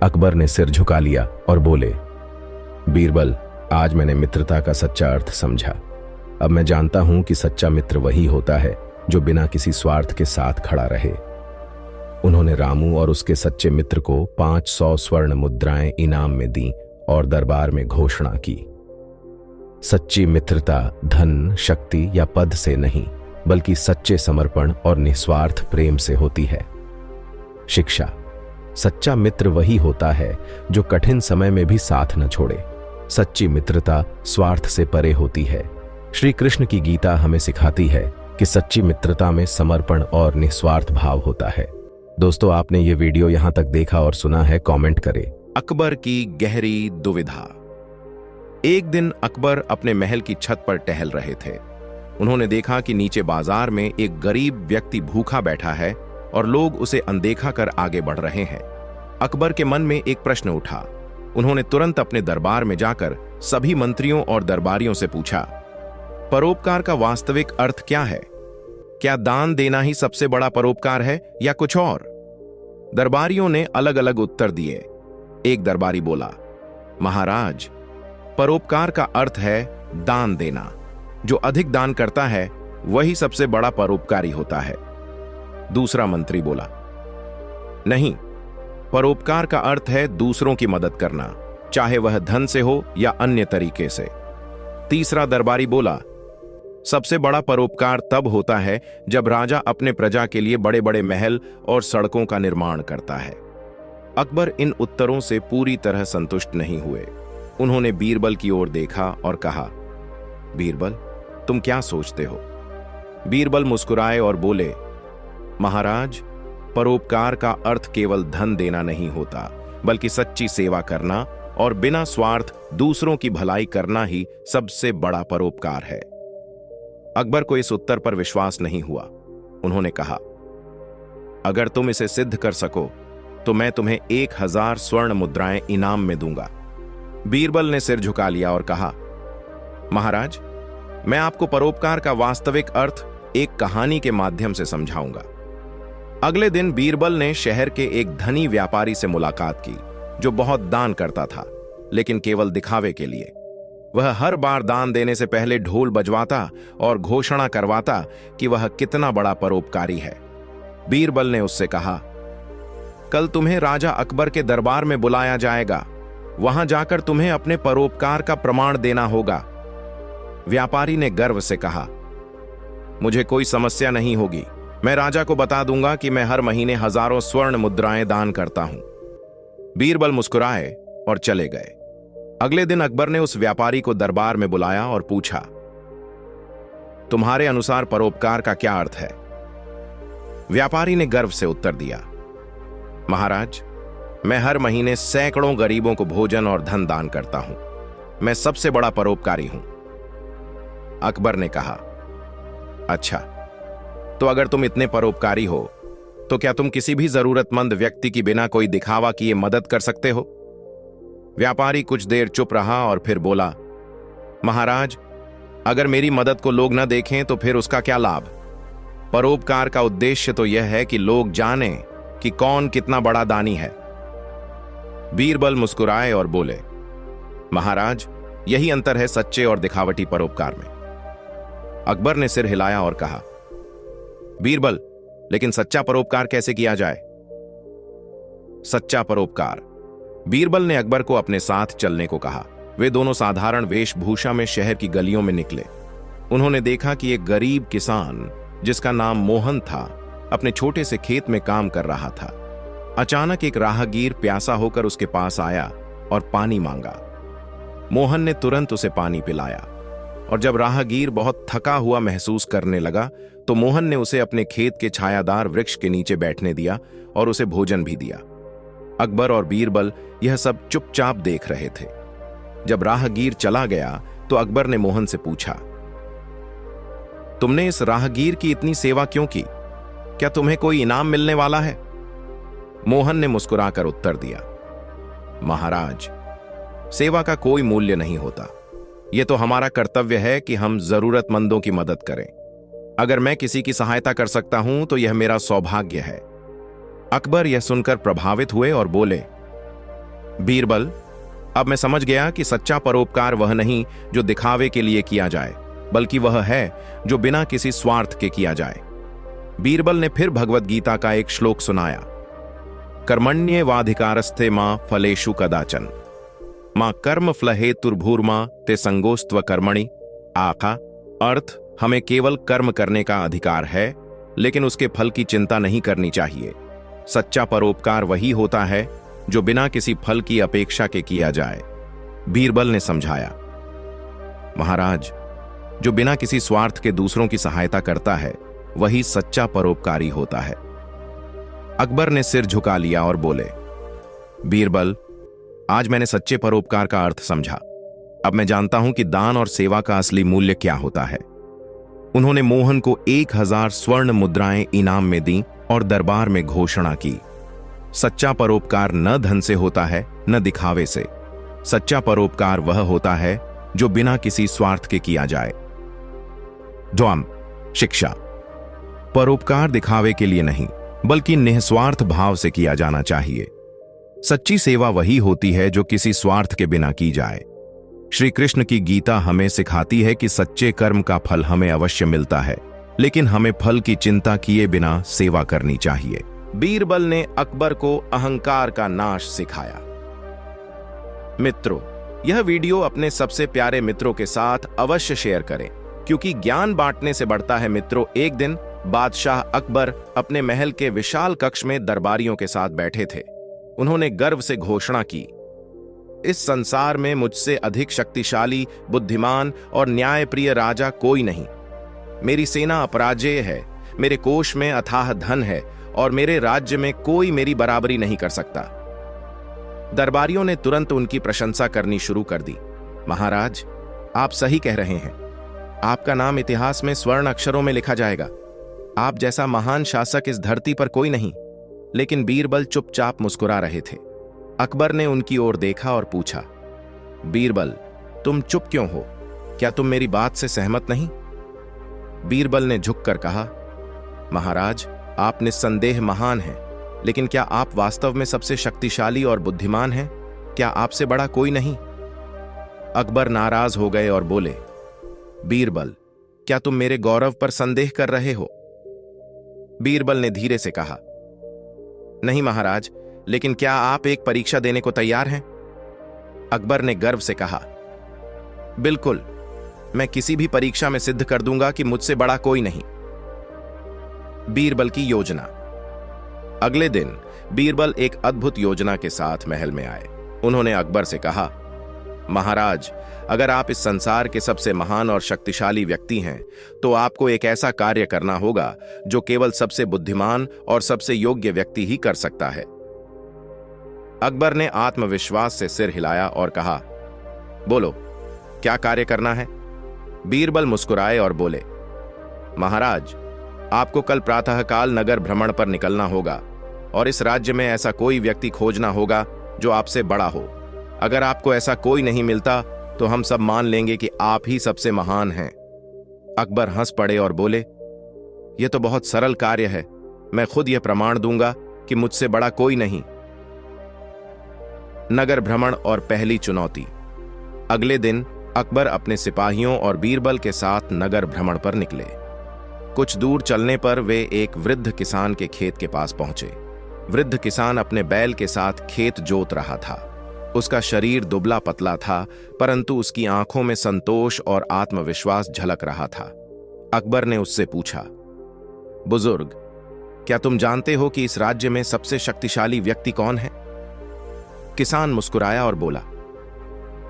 अकबर ने सिर झुका लिया और बोले, बीरबल, आज मैंने मित्रता का सच्चा अर्थ समझा। अब मैं जानता हूं कि सच्चा मित्र वही होता है जो बिना किसी स्वार्थ के साथ खड़ा रहे। उन्होंने रामू और उसके सच्चे मित्र को 500 स्वर्ण मुद्राएं इनाम में दी और दरबार में घोषणा की, सच्ची मित्रता धन, शक्ति या पद से नहीं, बल्कि सच्चे समर्पण और निस्वार्थ प्रेम से होती है। शिक्षा। सच्चा मित्र वही होता है जो कठिन समय में भी साथ न छोड़े। सच्ची मित्रता स्वार्थ से परे होती है। श्री कृष्ण की गीता हमें सिखाती है कि सच्ची मित्रता में समर्पण और निस्वार्थ भाव होता है। दोस्तों, आपने ये वीडियो यहां तक देखा और सुना है, कमेंट करें। अकबर की गहरी दुविधा। एक दिन अकबर अपने महल की छत पर टहल रहे थे। उन्होंने देखा कि नीचे बाजार में एक गरीब व्यक्ति भूखा बैठा है और लोग उसे अनदेखा कर आगे बढ़ रहे हैं। अकबर के मन में एक प्रश्न उठा। उन्होंने तुरंत अपने दरबार में जाकर सभी मंत्रियों और दरबारियों से पूछा, परोपकार का वास्तविक अर्थ क्या है? क्या दान देना ही सबसे बड़ा परोपकार है या कुछ और? दरबारियों ने अलग अलग उत्तर दिए। एक दरबारी बोला, महाराज, परोपकार का अर्थ है दान देना। जो अधिक दान करता है वही सबसे बड़ा परोपकारी होता है। दूसरा मंत्री बोला, नहीं, परोपकार का अर्थ है दूसरों की मदद करना, चाहे वह धन से हो या अन्य तरीके से। तीसरा दरबारी बोला, सबसे बड़ा परोपकार तब होता है जब राजा अपने प्रजा के लिए बड़े बड़े महल और सड़कों का निर्माण करता है। अकबर इन उत्तरों से पूरी तरह संतुष्ट नहीं हुए। उन्होंने बीरबल की ओर देखा और कहा, बीरबल, तुम क्या सोचते हो? बीरबल मुस्कुराए और बोले, महाराज, परोपकार का अर्थ केवल धन देना नहीं होता, बल्कि सच्ची सेवा करना और बिना स्वार्थ दूसरों की भलाई करना ही सबसे बड़ा परोपकार है। अकबर को इस उत्तर पर विश्वास नहीं हुआ। उन्होंने कहा, अगर तुम इसे सिद्ध कर सको तो मैं तुम्हें 1000 स्वर्ण मुद्राएं इनाम में दूंगा। बीरबल ने सिर झुका लिया और कहा, महाराज, मैं आपको परोपकार का वास्तविक अर्थ एक कहानी के माध्यम से समझाऊंगा। अगले दिन बीरबल ने शहर के एक धनी व्यापारी से मुलाकात की, जो बहुत दान करता था, लेकिन केवल दिखावे के लिए। वह हर बार दान देने से पहले ढोल बजवाता और घोषणा करवाता कि वह कितना बड़ा परोपकारी है। बीरबल ने उससे कहा, कल तुम्हें राजा अकबर के दरबार में बुलाया जाएगा। वहां जाकर तुम्हें अपने परोपकार का प्रमाण देना होगा। व्यापारी ने गर्व से कहा, मुझे कोई समस्या नहीं होगी। मैं राजा को बता दूंगा कि मैं हर महीने हजारों स्वर्ण मुद्राएं दान करता हूं। बीरबल मुस्कुराए और चले गए। अगले दिन अकबर ने उस व्यापारी को दरबार में बुलाया और पूछा, तुम्हारे अनुसार परोपकार का क्या अर्थ है? व्यापारी ने गर्व से उत्तर दिया, महाराज, मैं हर महीने सैकड़ों गरीबों को भोजन और धन दान करता हूं। मैं सबसे बड़ा परोपकारी हूं। अकबर ने कहा, अच्छा, तो अगर तुम इतने परोपकारी हो तो क्या तुम किसी भी जरूरतमंद व्यक्ति की बिना कोई दिखावा किए मदद कर सकते हो? व्यापारी कुछ देर चुप रहा और फिर बोला, महाराज, अगर मेरी मदद को लोग न देखें तो फिर उसका क्या लाभ? परोपकार का उद्देश्य तो यह है कि लोग जानें कि कौन कितना बड़ा दानी है। बीरबल मुस्कुराए और बोले, महाराज, यही अंतर है सच्चे और दिखावटी परोपकार में। अकबर ने सिर हिलाया और कहा, बीरबल, लेकिन सच्चा परोपकार कैसे किया जाए? सच्चा परोपकार। बीरबल ने अकबर को अपने साथ चलने को कहा। वे दोनों साधारण वेशभूषा में शहर की गलियों में निकले। उन्होंने देखा कि एक गरीब किसान, जिसका नाम मोहन था, अपने छोटे से खेत में काम कर रहा था। अचानक एक राहगीर प्यासा होकर उसके पास आया और पानी मांगा। मोहन ने तुरंत उसे पानी पिलाया और जब राहगीर बहुत थका हुआ महसूस करने लगा तो मोहन ने उसे अपने खेत के छायादार वृक्ष के नीचे बैठने दिया और उसे भोजन भी दिया। अकबर और बीरबल यह सब चुपचाप देख रहे थे। जब राहगीर चला गया तो अकबर ने मोहन से पूछा, तुमने इस राहगीर की इतनी सेवा क्यों की? क्या तुम्हें कोई इनाम मिलने वाला है? मोहन ने मुस्कुराकर उत्तर दिया, महाराज, सेवा का कोई मूल्य नहीं होता। यह तो हमारा कर्तव्य है कि हम जरूरतमंदों की मदद करें। अगर मैं किसी की सहायता कर सकता हूं तो यह मेरा सौभाग्य है। अकबर यह सुनकर प्रभावित हुए और बोले, बीरबल, अब मैं समझ गया कि सच्चा परोपकार वह नहीं जो दिखावे के लिए किया जाए, बल्कि वह है जो बिना किसी स्वार्थ के किया जाए। बीरबल ने फिर भगवत गीता का एक श्लोक सुनाया, कर्मण्येवाधिकारस्थे मां फलेषु कदाचन मां कर्म फलहेतुर्भूर्मा ते संगोस्त्व कर्मणि। आका अर्थ, हमें केवल कर्म करने का अधिकार है, लेकिन उसके फल की चिंता नहीं करनी चाहिए। सच्चा परोपकार वही होता है जो बिना किसी फल की अपेक्षा के किया जाए। बीरबल ने समझाया, महाराज, जो बिना किसी स्वार्थ के दूसरों की सहायता करता है वही सच्चा परोपकारी होता है। अकबर ने सिर झुका लिया और बोले, बीरबल, आज मैंने सच्चे परोपकार का अर्थ समझा। अब मैं जानता हूं कि दान और सेवा का असली मूल्य क्या होता है। उन्होंने मोहन को 1000 स्वर्ण मुद्राएं इनाम में दी और दरबार में घोषणा की, सच्चा परोपकार न धन से होता है न दिखावे से। सच्चा परोपकार वह होता है जो बिना किसी स्वार्थ के किया जाए। द्वाम शिक्षा, परोपकार दिखावे के लिए नहीं बल्कि निस्वार्थ भाव से किया जाना चाहिए। सच्ची सेवा वही होती है जो किसी स्वार्थ के बिना की जाए। श्री कृष्ण की गीता हमें सिखाती है कि सच्चे कर्म का फल हमें अवश्य मिलता है, लेकिन हमें फल की चिंता किए बिना सेवा करनी चाहिए। बीरबल ने अकबर को अहंकार का नाश सिखाया। मित्रों, यह वीडियो अपने सबसे प्यारे मित्रों के साथ अवश्य शेयर करें, क्योंकि ज्ञान बांटने से बढ़ता है। मित्रों, एक दिन बादशाह अकबर अपने महल के विशाल कक्ष में दरबारियों के साथ बैठे थे। उन्होंने गर्व से घोषणा की, इस संसार में मुझसे अधिक शक्तिशाली, बुद्धिमान और न्यायप्रिय राजा कोई नहीं। मेरी सेना अपराजेय है, मेरे कोष में अथाह धन है और मेरे राज्य में कोई मेरी बराबरी नहीं कर सकता। दरबारियों ने तुरंत उनकी प्रशंसा करनी शुरू कर दी। महाराज, आप सही कह रहे हैं। आपका नाम इतिहास में स्वर्ण अक्षरों में लिखा जाएगा। आप जैसा महान शासक इस धरती पर कोई नहीं। लेकिन बीरबल चुपचाप मुस्कुरा रहे थे। अकबर ने उनकी ओर देखा और पूछा, बीरबल, तुम चुप क्यों हो? क्या तुम मेरी बात से सहमत नहीं? बीरबल ने झुककर कहा, महाराज, आप निस्संदेह महान हैं, लेकिन क्या आप वास्तव में सबसे शक्तिशाली और बुद्धिमान हैं? क्या आपसे बड़ा कोई नहीं? अकबर नाराज हो गए और बोले, बीरबल, क्या तुम मेरे गौरव पर संदेह कर रहे हो? बीरबल ने धीरे से कहा, नहीं महाराज, लेकिन क्या आप एक परीक्षा देने को तैयार हैं? अकबर ने गर्व से कहा, बिल्कुल, मैं किसी भी परीक्षा में सिद्ध कर दूंगा कि मुझसे बड़ा कोई नहीं। बीरबल की योजना। अगले दिन बीरबल एक अद्भुत योजना के साथ महल में आए। उन्होंने अकबर से कहा, महाराज, अगर आप इस संसार के सबसे महान और शक्तिशाली व्यक्ति हैं, तो आपको एक ऐसा कार्य करना होगा जो केवल सबसे बुद्धिमान और सबसे योग्य व्यक्ति ही कर सकता है। अकबर ने आत्मविश्वास से सिर हिलाया और कहा, बोलो, क्या कार्य करना है? बीरबल मुस्कुराए और बोले, महाराज, आपको कल प्रातःकाल नगर भ्रमण पर निकलना होगा और इस राज्य में ऐसा कोई व्यक्ति खोजना होगा जो आपसे बड़ा हो। अगर आपको ऐसा कोई नहीं मिलता तो हम सब मान लेंगे कि आप ही सबसे महान हैं। अकबर हंस पड़े और बोले, यह तो बहुत सरल कार्य है। मैं खुद यह प्रमाण दूंगा कि मुझसे बड़ा कोई नहीं। नगर भ्रमण और पहली चुनौती। अगले दिन अकबर अपने सिपाहियों और बीरबल के साथ नगर भ्रमण पर निकले। कुछ दूर चलने पर वे एक वृद्ध किसान के खेत के पास पहुंचे। वृद्ध किसान अपने बैल के साथ खेत जोत रहा था। उसका शरीर दुबला पतला था, परंतु उसकी आंखों में संतोष और आत्मविश्वास झलक रहा था। अकबर ने उससे पूछा, बुजुर्ग, क्या तुम जानते हो कि इस राज्य में सबसे शक्तिशाली व्यक्ति कौन है? किसान मुस्कुराया और बोला,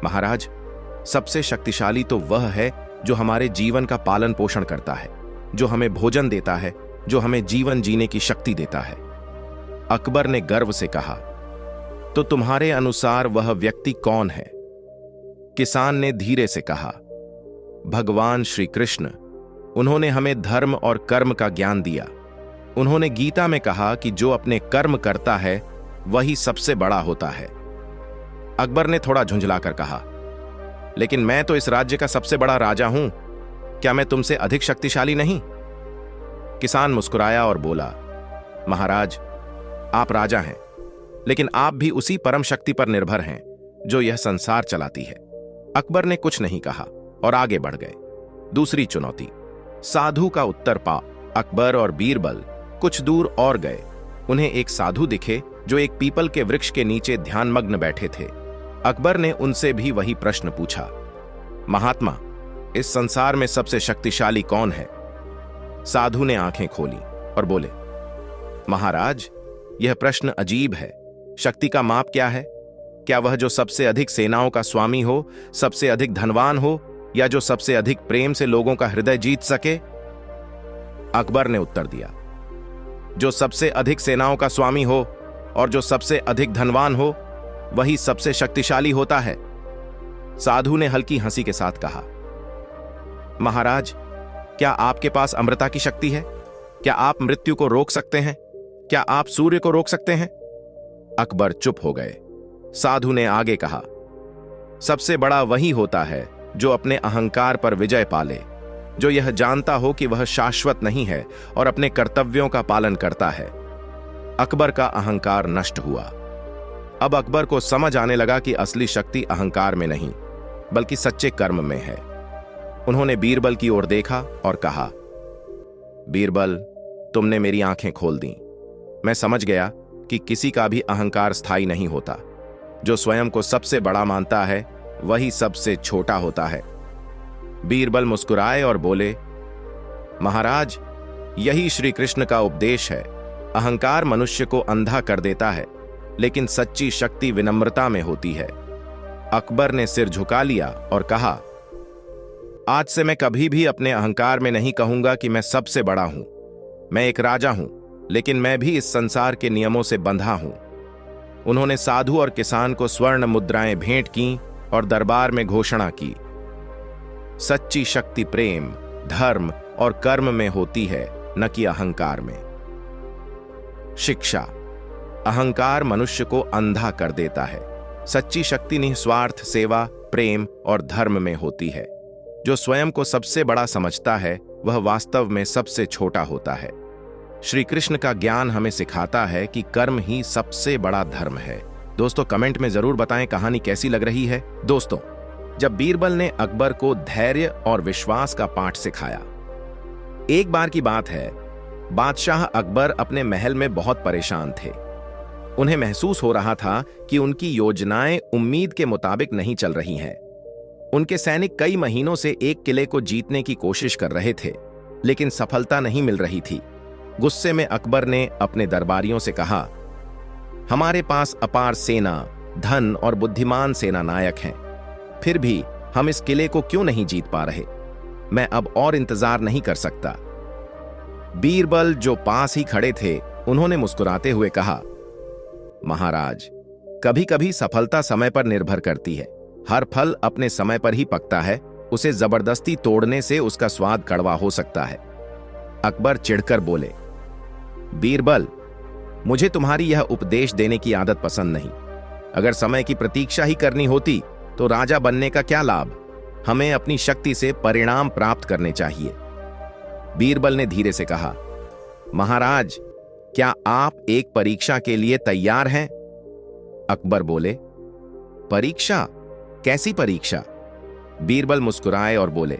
महाराज, सबसे शक्तिशाली तो वह है जो हमारे जीवन का पालन पोषण करता है, जो हमें भोजन देता है, जो हमें जीवन जीने की शक्ति देता है। अकबर ने गर्व से कहा, तो तुम्हारे अनुसार वह व्यक्ति कौन है? किसान ने धीरे से कहा, भगवान श्री कृष्ण। उन्होंने हमें धर्म और कर्म का ज्ञान दिया। उन्होंने गीता में कहा कि जो अपने कर्म करता है वही सबसे बड़ा होता है। अकबर ने थोड़ा झुंझलाकर कहा, लेकिन मैं तो इस राज्य का सबसे बड़ा राजा हूं। क्या मैं तुमसे अधिक शक्तिशाली नहीं? किसान मुस्कुराया और बोला, महाराज, आप राजा हैं, लेकिन आप भी उसी परम शक्ति पर निर्भर हैं जो यह संसार चलाती है। अकबर ने कुछ नहीं कहा और आगे बढ़ गए। दूसरी चुनौती। साधु का उत्तर पा अकबर और बीरबल कुछ दूर और गए। उन्हें एक साधु दिखे जो एक पीपल के वृक्ष के नीचे ध्यानमग्न बैठे थे। अकबर ने उनसे भी वही प्रश्न पूछा, महात्मा, इस संसार में सबसे शक्तिशाली कौन है? साधु ने आंखें खोली और बोले, महाराज, यह प्रश्न अजीब है। शक्ति का माप क्या है? क्या वह जो सबसे अधिक सेनाओं का स्वामी हो, सबसे अधिक धनवान हो, या जो सबसे अधिक प्रेम से लोगों का हृदय जीत सके? अकबर ने उत्तर दिया, जो सबसे अधिक सेनाओं का स्वामी हो और जो सबसे अधिक धनवान हो, वही सबसे शक्तिशाली होता है। साधु ने हल्की हंसी के साथ कहा, महाराज, क्या आपके पास अमृता की शक्ति है? क्या आप मृत्यु को रोक सकते हैं? क्या आप सूर्य को रोक सकते हैं? अकबर चुप हो गए। साधु ने आगे कहा, सबसे बड़ा वही होता है जो अपने अहंकार पर विजय पाले, जो यह जानता हो कि वह शाश्वत नहीं है और अपने कर्तव्यों का पालन करता है। अकबर का अहंकार नष्ट हुआ। अब अकबर को समझ आने लगा कि असली शक्ति अहंकार में नहीं, बल्कि सच्चे कर्म में है। उन्होंने बीरबल की ओर देखा और कहा, बीरबल, तुमने मेरी आंखें खोल दी। मैं समझ गया कि किसी का भी अहंकार स्थायी नहीं होता। जो स्वयं को सबसे बड़ा मानता है वही सबसे छोटा होता है। बीरबल मुस्कुराए और बोले, महाराज, यही श्री कृष्ण का उपदेश है। अहंकार मनुष्य को अंधा कर देता है, लेकिन सच्ची शक्ति विनम्रता में होती है। अकबर ने सिर झुका लिया और कहा, आज से मैं कभी भी अपने अहंकार में नहीं कहूंगा कि मैं सबसे बड़ा हूं। मैं एक राजा हूं, लेकिन मैं भी इस संसार के नियमों से बंधा हूं। उन्होंने साधु और किसान को स्वर्ण मुद्राएं भेंट की और दरबार में घोषणा की, सच्ची शक्ति प्रेम, धर्म और कर्म में होती है, न कि अहंकार में। शिक्षा। अहंकार मनुष्य को अंधा कर देता है। सच्ची शक्ति निस्वार्थ सेवा, प्रेम और धर्म में होती है। जो स्वयं को सबसे बड़ा समझता है वह वास्तव में सबसे छोटा होता है। श्री कृष्ण का ज्ञान हमें सिखाता है कि कर्म ही सबसे बड़ा धर्म है। दोस्तों, कमेंट में जरूर बताएं कहानी कैसी लग रही है। दोस्तों, जब बीरबल ने अकबर को धैर्य और विश्वास का पाठ सिखाया। एक बार की बात है, बादशाह अकबर अपने महल में बहुत परेशान थे। उन्हें महसूस हो रहा था कि उनकी योजनाएं उम्मीद के मुताबिक नहीं चल रही हैं। उनके सैनिक कई महीनों से एक किले को जीतने की कोशिश कर रहे थे, लेकिन सफलता नहीं मिल रही थी। गुस्से में अकबर ने अपने दरबारियों से कहा, हमारे पास अपार सेना, धन और बुद्धिमान सेना नायक हैं, फिर भी हम इस किले को क्यों नहीं जीत पा रहे? मैं अब और इंतजार नहीं कर सकता। बीरबल, जो पास ही खड़े थे, उन्होंने मुस्कुराते हुए कहा, महाराज, कभी कभी सफलता समय पर निर्भर करती है। हर फल अपने समय पर ही पकता है। उसे जबरदस्ती तोड़ने से उसका स्वाद कड़वा हो सकता है। अकबर चिढ़कर बोले, बीरबल, मुझे तुम्हारी यह उपदेश देने की आदत पसंद नहीं। अगर समय की प्रतीक्षा ही करनी होती तो राजा बनने का क्या लाभ? हमें अपनी शक्ति से परिणाम प्राप्त करने चाहिए। बीरबल ने धीरे से कहा, महाराज, क्या आप एक परीक्षा के लिए तैयार हैं? अकबर बोले, परीक्षा? कैसी परीक्षा? बीरबल मुस्कुराए और बोले,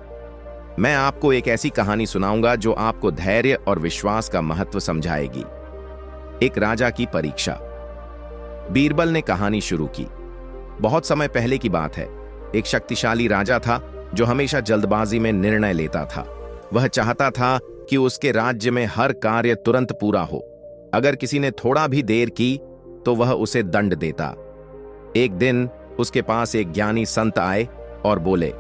मैं आपको एक ऐसी कहानी सुनाऊंगा जो आपको धैर्य और विश्वास का महत्व समझाएगी। एक राजा की परीक्षा। बीरबल ने कहानी शुरू की। बहुत समय पहले की बात है। एक शक्तिशाली राजा था जो हमेशा जल्दबाजी में निर्णय लेता था। वह चाहता था कि उसके राज्य में हर कार्य तुरंत पूरा हो। अगर किसी ने थोड़ा भी देर की तो वह उसे दंड देता। एक दिन उसके पास एक ज्ञानी संत आए और बोले,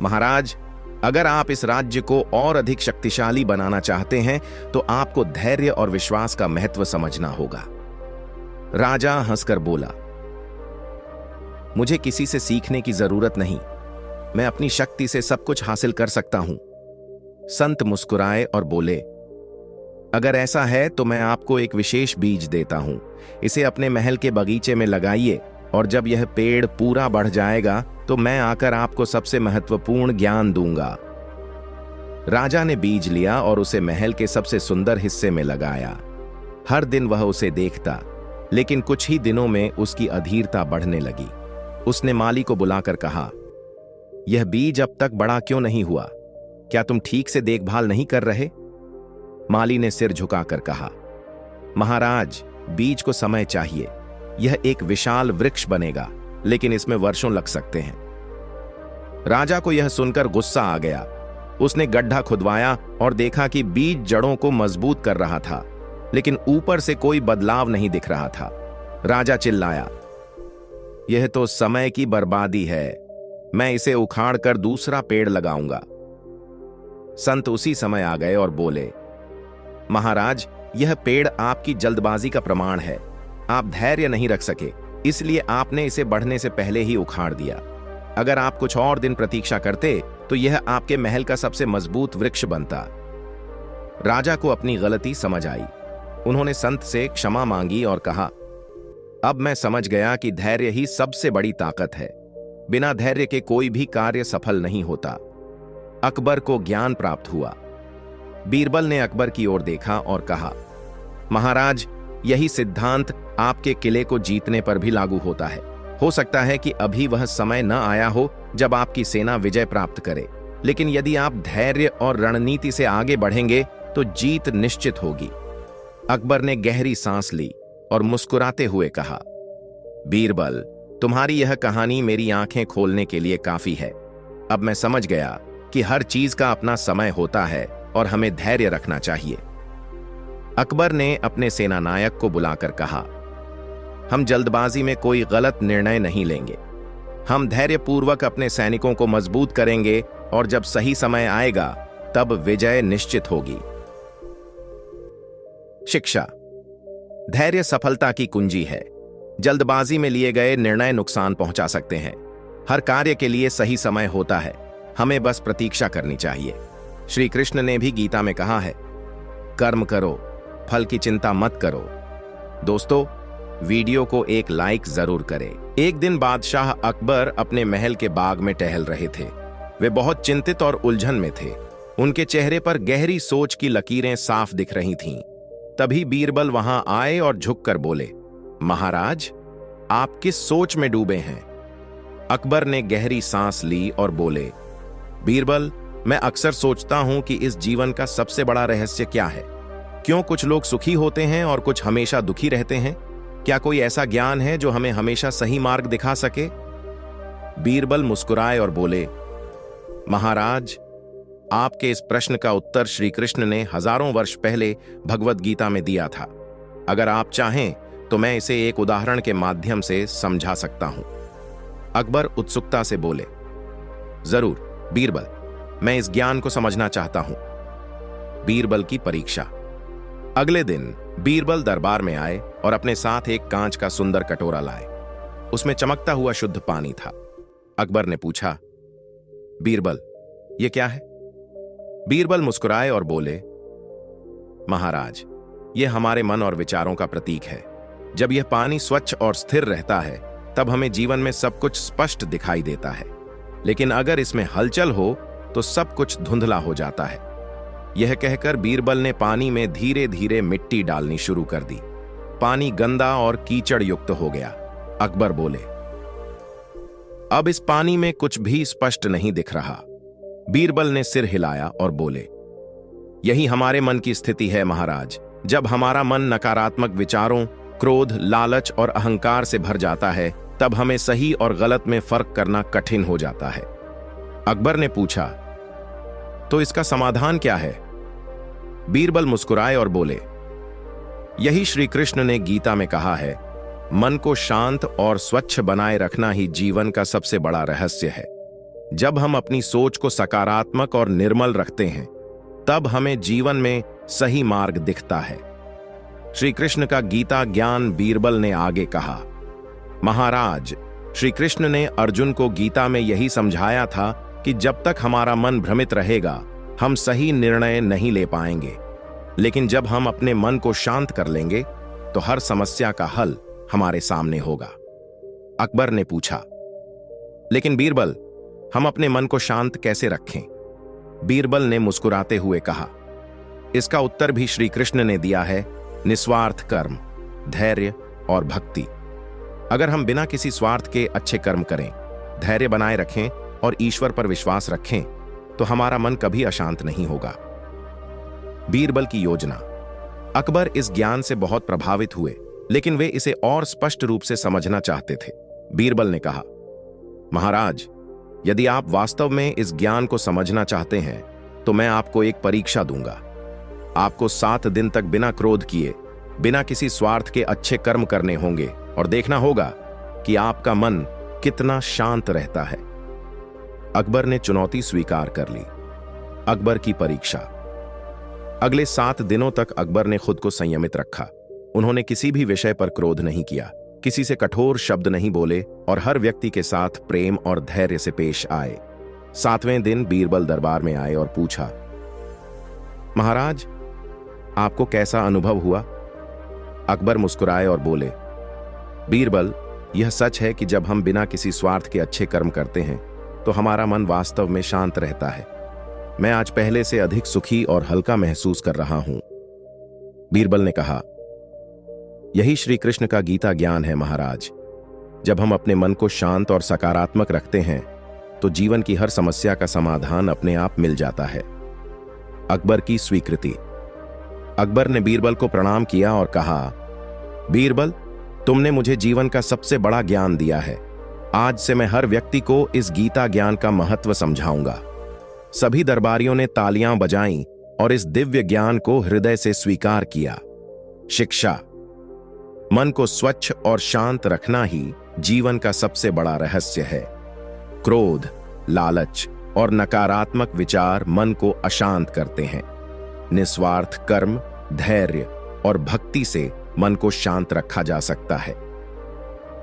महाराज, अगर आप इस राज्य को और अधिक शक्तिशाली बनाना चाहते हैं तो आपको धैर्य और विश्वास का महत्व समझना होगा। राजा हंसकर बोला, मुझे किसी से सीखने की जरूरत नहीं। मैं अपनी शक्ति से सब कुछ हासिल कर सकता हूं। संत मुस्कुराए और बोले, अगर ऐसा है तो मैं आपको एक विशेष बीज देता हूं। इसे अपने महल के बगीचे में लगाइए और जब यह पेड़ पूरा बढ़ जाएगा तो मैं आकर आपको सबसे महत्वपूर्ण ज्ञान दूंगा। राजा ने बीज लिया और उसे महल के सबसे सुंदर हिस्से में लगाया। हर दिन वह उसे देखता, लेकिन कुछ ही दिनों में उसकी अधीरता बढ़ने लगी। उसने माली को बुलाकर कहा, यह बीज अब तक बड़ा क्यों नहीं हुआ? क्या तुम ठीक से देखभाल नहीं कर रहे? माली ने सिर झुकाकर कहा, महाराज, बीज को समय चाहिए। यह एक विशाल वृक्ष बनेगा, लेकिन इसमें वर्षों लग सकते हैं। राजा को यह सुनकर गुस्सा आ गया। उसने गड्ढा खुदवाया और देखा कि बीज जड़ों को मजबूत कर रहा था। लेकिन ऊपर से कोई बदलाव नहीं दिख रहा था। राजा चिल्लाया, यह तो समय की बर्बादी है, मैं इसे उखाड़ कर दूसरा पेड़ लगाऊंगा। संत उसी समय आ गए और बोले, महाराज, यह पेड़ आपकी जल्दबाजी का प्रमाण है। आप धैर्य नहीं रख सके, इसलिए आपने इसे बढ़ने से पहले ही उखाड़ दिया। अगर आप कुछ और दिन प्रतीक्षा करते तो यह आपके महल का सबसे मजबूत वृक्ष बनता। राजा को अपनी गलती समझ आई। उन्होंने संत से क्षमा मांगी और कहा, अब मैं समझ गया कि धैर्य ही सबसे बड़ी ताकत है। बिना धैर्य के कोई भी कार्य सफल नहीं होता। अकबर को ज्ञान प्राप्त हुआ। बीरबल ने अकबर की ओर देखा और कहा, महाराज, यही सिद्धांत आपके किले को जीतने पर भी लागू होता है। हो सकता है कि अभी वह समय न आया हो जब आपकी सेना विजय प्राप्त करे, लेकिन यदि आप धैर्य और रणनीति से आगे बढ़ेंगे तो जीत निश्चित होगी। अकबर ने गहरी सांस ली और मुस्कुराते हुए कहा, बीरबल, तुम्हारी यह कहानी मेरी आंखें खोलने के लिए काफी है। अब मैं समझ गया कि हर चीज का अपना समय होता है और हमें धैर्य रखना चाहिए। अकबर ने अपने सेनानायक को बुलाकर कहा, हम जल्दबाजी में कोई गलत निर्णय नहीं लेंगे। हम धैर्यपूर्वक अपने सैनिकों को मजबूत करेंगे और जब सही समय आएगा तब विजय निश्चित होगी। शिक्षा। धैर्य सफलता की कुंजी है। जल्दबाजी में लिए गए निर्णय नुकसान पहुंचा सकते हैं। हर कार्य के लिए सही समय होता है, हमें बस प्रतीक्षा करनी चाहिए। श्री कृष्ण ने भी गीता में कहा है, कर्म करो, फल की चिंता मत करो। दोस्तों, वीडियो को एक लाइक जरूर करें। एक दिन बादशाह अकबर अपने महल के बाग में टहल रहे थे। वे बहुत चिंतित और उलझन में थे। उनके चेहरे पर गहरी सोच की लकीरें साफ दिख रही थीं। तभी बीरबल वहां आए और झुककर बोले, महाराज, आप किस सोच में डूबे हैं? अकबर ने गहरी सांस ली और बोले, बीरबल, मैं अक्सर सोचता हूं कि इस जीवन का सबसे बड़ा रहस्य क्या है। क्यों कुछ लोग सुखी होते हैं और कुछ हमेशा दुखी रहते हैं? क्या कोई ऐसा ज्ञान है जो हमें हमेशा सही मार्ग दिखा सके? बीरबल मुस्कुराए और बोले, महाराज, आपके इस प्रश्न का उत्तर श्री कृष्ण ने हजारों वर्ष पहले भगवद गीता में दिया था। अगर आप चाहें तो मैं इसे एक उदाहरण के माध्यम से समझा सकता हूं। अकबर उत्सुकता से बोले, जरूर बीरबल, मैं इस ज्ञान को समझना चाहता हूं। बीरबल की परीक्षा। अगले दिन बीरबल दरबार में आए और अपने साथ एक कांच का सुंदर कटोरा लाए। उसमें चमकता हुआ शुद्ध पानी था। अकबर ने पूछा, बीरबल, यह क्या है? बीरबल मुस्कुराए और बोले, महाराज, यह हमारे मन और विचारों का प्रतीक है। जब यह पानी स्वच्छ और स्थिर रहता है तब हमें जीवन में सब कुछ स्पष्ट दिखाई देता है, लेकिन अगर इसमें हलचल हो तो सब कुछ धुंधला हो जाता है। यह कहकर बीरबल ने पानी में धीरे धीरे मिट्टी डालनी शुरू कर दी। पानी गंदा और कीचड़ युक्त हो गया। अकबर बोले, अब इस पानी में कुछ भी स्पष्ट नहीं दिख रहा। बीरबल ने सिर हिलाया और बोले, यही हमारे मन की स्थिति है महाराज। जब हमारा मन नकारात्मक विचारों, क्रोध, लालच और अहंकार से भर जाता है तब हमें सही और गलत में फर्क करना कठिन हो जाता है। अकबर ने पूछा, तो इसका समाधान क्या है? बीरबल मुस्कुराए और बोले, यही श्री कृष्ण ने गीता में कहा है, मन को शांत और स्वच्छ बनाए रखना ही जीवन का सबसे बड़ा रहस्य है। जब हम अपनी सोच को सकारात्मक और निर्मल रखते हैं तब हमें जीवन में सही मार्ग दिखता है। श्री कृष्ण का गीता ज्ञान। बीरबल ने आगे कहा, महाराज, श्री कृष्ण ने अर्जुन को गीता में यही समझाया था कि जब तक हमारा मन भ्रमित रहेगा हम सही निर्णय नहीं ले पाएंगे, लेकिन जब हम अपने मन को शांत कर लेंगे तो हर समस्या का हल हमारे सामने होगा। अकबर ने पूछा, लेकिन बीरबल, हम अपने मन को शांत कैसे रखें? बीरबल ने मुस्कुराते हुए कहा, इसका उत्तर भी श्री कृष्ण ने दिया है, निस्वार्थ कर्म, धैर्य और भक्ति। अगर हम बिना किसी स्वार्थ के अच्छे कर्म करें, धैर्य बनाए रखें और ईश्वर पर विश्वास रखें तो हमारा मन कभी अशांत नहीं होगा। बीरबल की योजना। अकबर इस ज्ञान से बहुत प्रभावित हुए, लेकिन वे इसे और स्पष्ट रूप से समझना चाहते थे। बीरबल ने कहा, महाराज, यदि आप वास्तव में इस ज्ञान को समझना चाहते हैं तो मैं आपको एक परीक्षा दूंगा। आपको 7 दिन तक बिना क्रोध किए बिना किसी स्वार्थ के अच्छे कर्म करने होंगे और देखना होगा कि आपका मन कितना शांत रहता है। अकबर ने चुनौती स्वीकार कर ली। अकबर की परीक्षा। अगले 7 दिनों तक अकबर ने खुद को संयमित रखा। उन्होंने किसी भी विषय पर क्रोध नहीं किया, किसी से कठोर शब्द नहीं बोले और हर व्यक्ति के साथ प्रेम और धैर्य से पेश आए। 7वें दिन बीरबल दरबार में आए और पूछा, महाराज, आपको कैसा अनुभव हुआ? अकबर मुस्कुराए और बोले, बीरबल, यह सच है कि जब हम बिना किसी स्वार्थ के अच्छे कर्म करते हैं तो हमारा मन वास्तव में शांत रहता है। मैं आज पहले से अधिक सुखी और हल्का महसूस कर रहा हूं। बीरबल ने कहा, यही श्री कृष्ण का गीता ज्ञान है महाराज। जब हम अपने मन को शांत और सकारात्मक रखते हैं तो जीवन की हर समस्या का समाधान अपने आप मिल जाता है। अकबर की स्वीकृति। अकबर ने बीरबल को प्रणाम किया और कहा, बीरबल, तुमने मुझे जीवन का सबसे बड़ा ज्ञान दिया है। आज से मैं हर व्यक्ति को इस गीता ज्ञान का महत्व समझाऊंगा। सभी दरबारियों ने तालियां बजाईं और इस दिव्य ज्ञान को हृदय से स्वीकार किया। शिक्षा। मन को स्वच्छ और शांत रखना ही जीवन का सबसे बड़ा रहस्य है। क्रोध, लालच और नकारात्मक विचार मन को अशांत करते हैं। निस्वार्थ कर्म, धैर्य और भक्ति से मन को शांत रखा जा सकता है।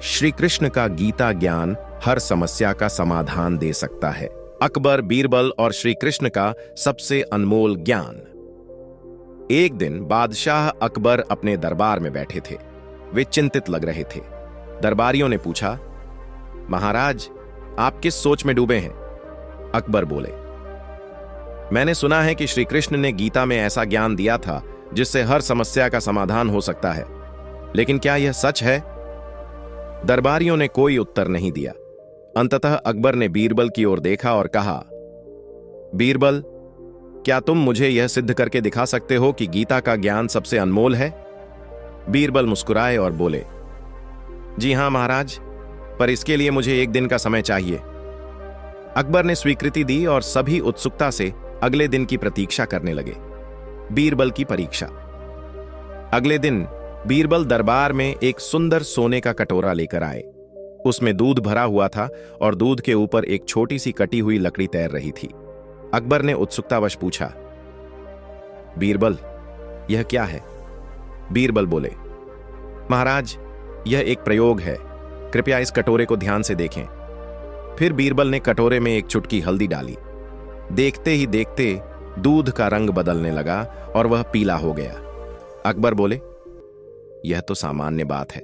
श्री कृष्ण का गीता ज्ञान हर समस्या का समाधान दे सकता है। अकबर, बीरबल और श्री कृष्ण का सबसे अनमोल ज्ञान। एक दिन बादशाह अकबर अपने दरबार में बैठे थे। वे चिंतित लग रहे थे। दरबारियों ने पूछा, महाराज, आप किस सोच में डूबे हैं? अकबर बोले, मैंने सुना है कि श्री कृष्ण ने गीता में ऐसा ज्ञान दिया था जिससे हर समस्या का समाधान हो सकता है, लेकिन क्या यह सच है? दरबारियों ने कोई उत्तर नहीं दिया। अंततः अकबर ने बीरबल की ओर देखा और कहा, बीरबल, क्या तुम मुझे यह सिद्ध करके दिखा सकते हो कि गीता का ज्ञान सबसे अनमोल है? बीरबल मुस्कुराए और बोले, जी हां महाराज, पर इसके लिए मुझे 1 दिन का समय चाहिए। अकबर ने स्वीकृति दी और सभी उत्सुकता से अगले दिन की प्रतीक्षा करने लगे। बीरबल की परीक्षा। अगले दिन बीरबल दरबार में एक सुंदर सोने का कटोरा लेकर आए। उसमें दूध भरा हुआ था और दूध के ऊपर एक छोटी सी कटी हुई लकड़ी तैर रही थी। अकबर ने उत्सुकतावश पूछा, बीरबल, यह क्या है? बीरबल बोले, महाराज, यह एक प्रयोग है, कृपया इस कटोरे को ध्यान से देखें। फिर बीरबल ने कटोरे में एक चुटकी हल्दी डाली। देखते ही देखते दूध का रंग बदलने लगा और वह पीला हो गया। अकबर बोले, यह तो सामान्य बात है,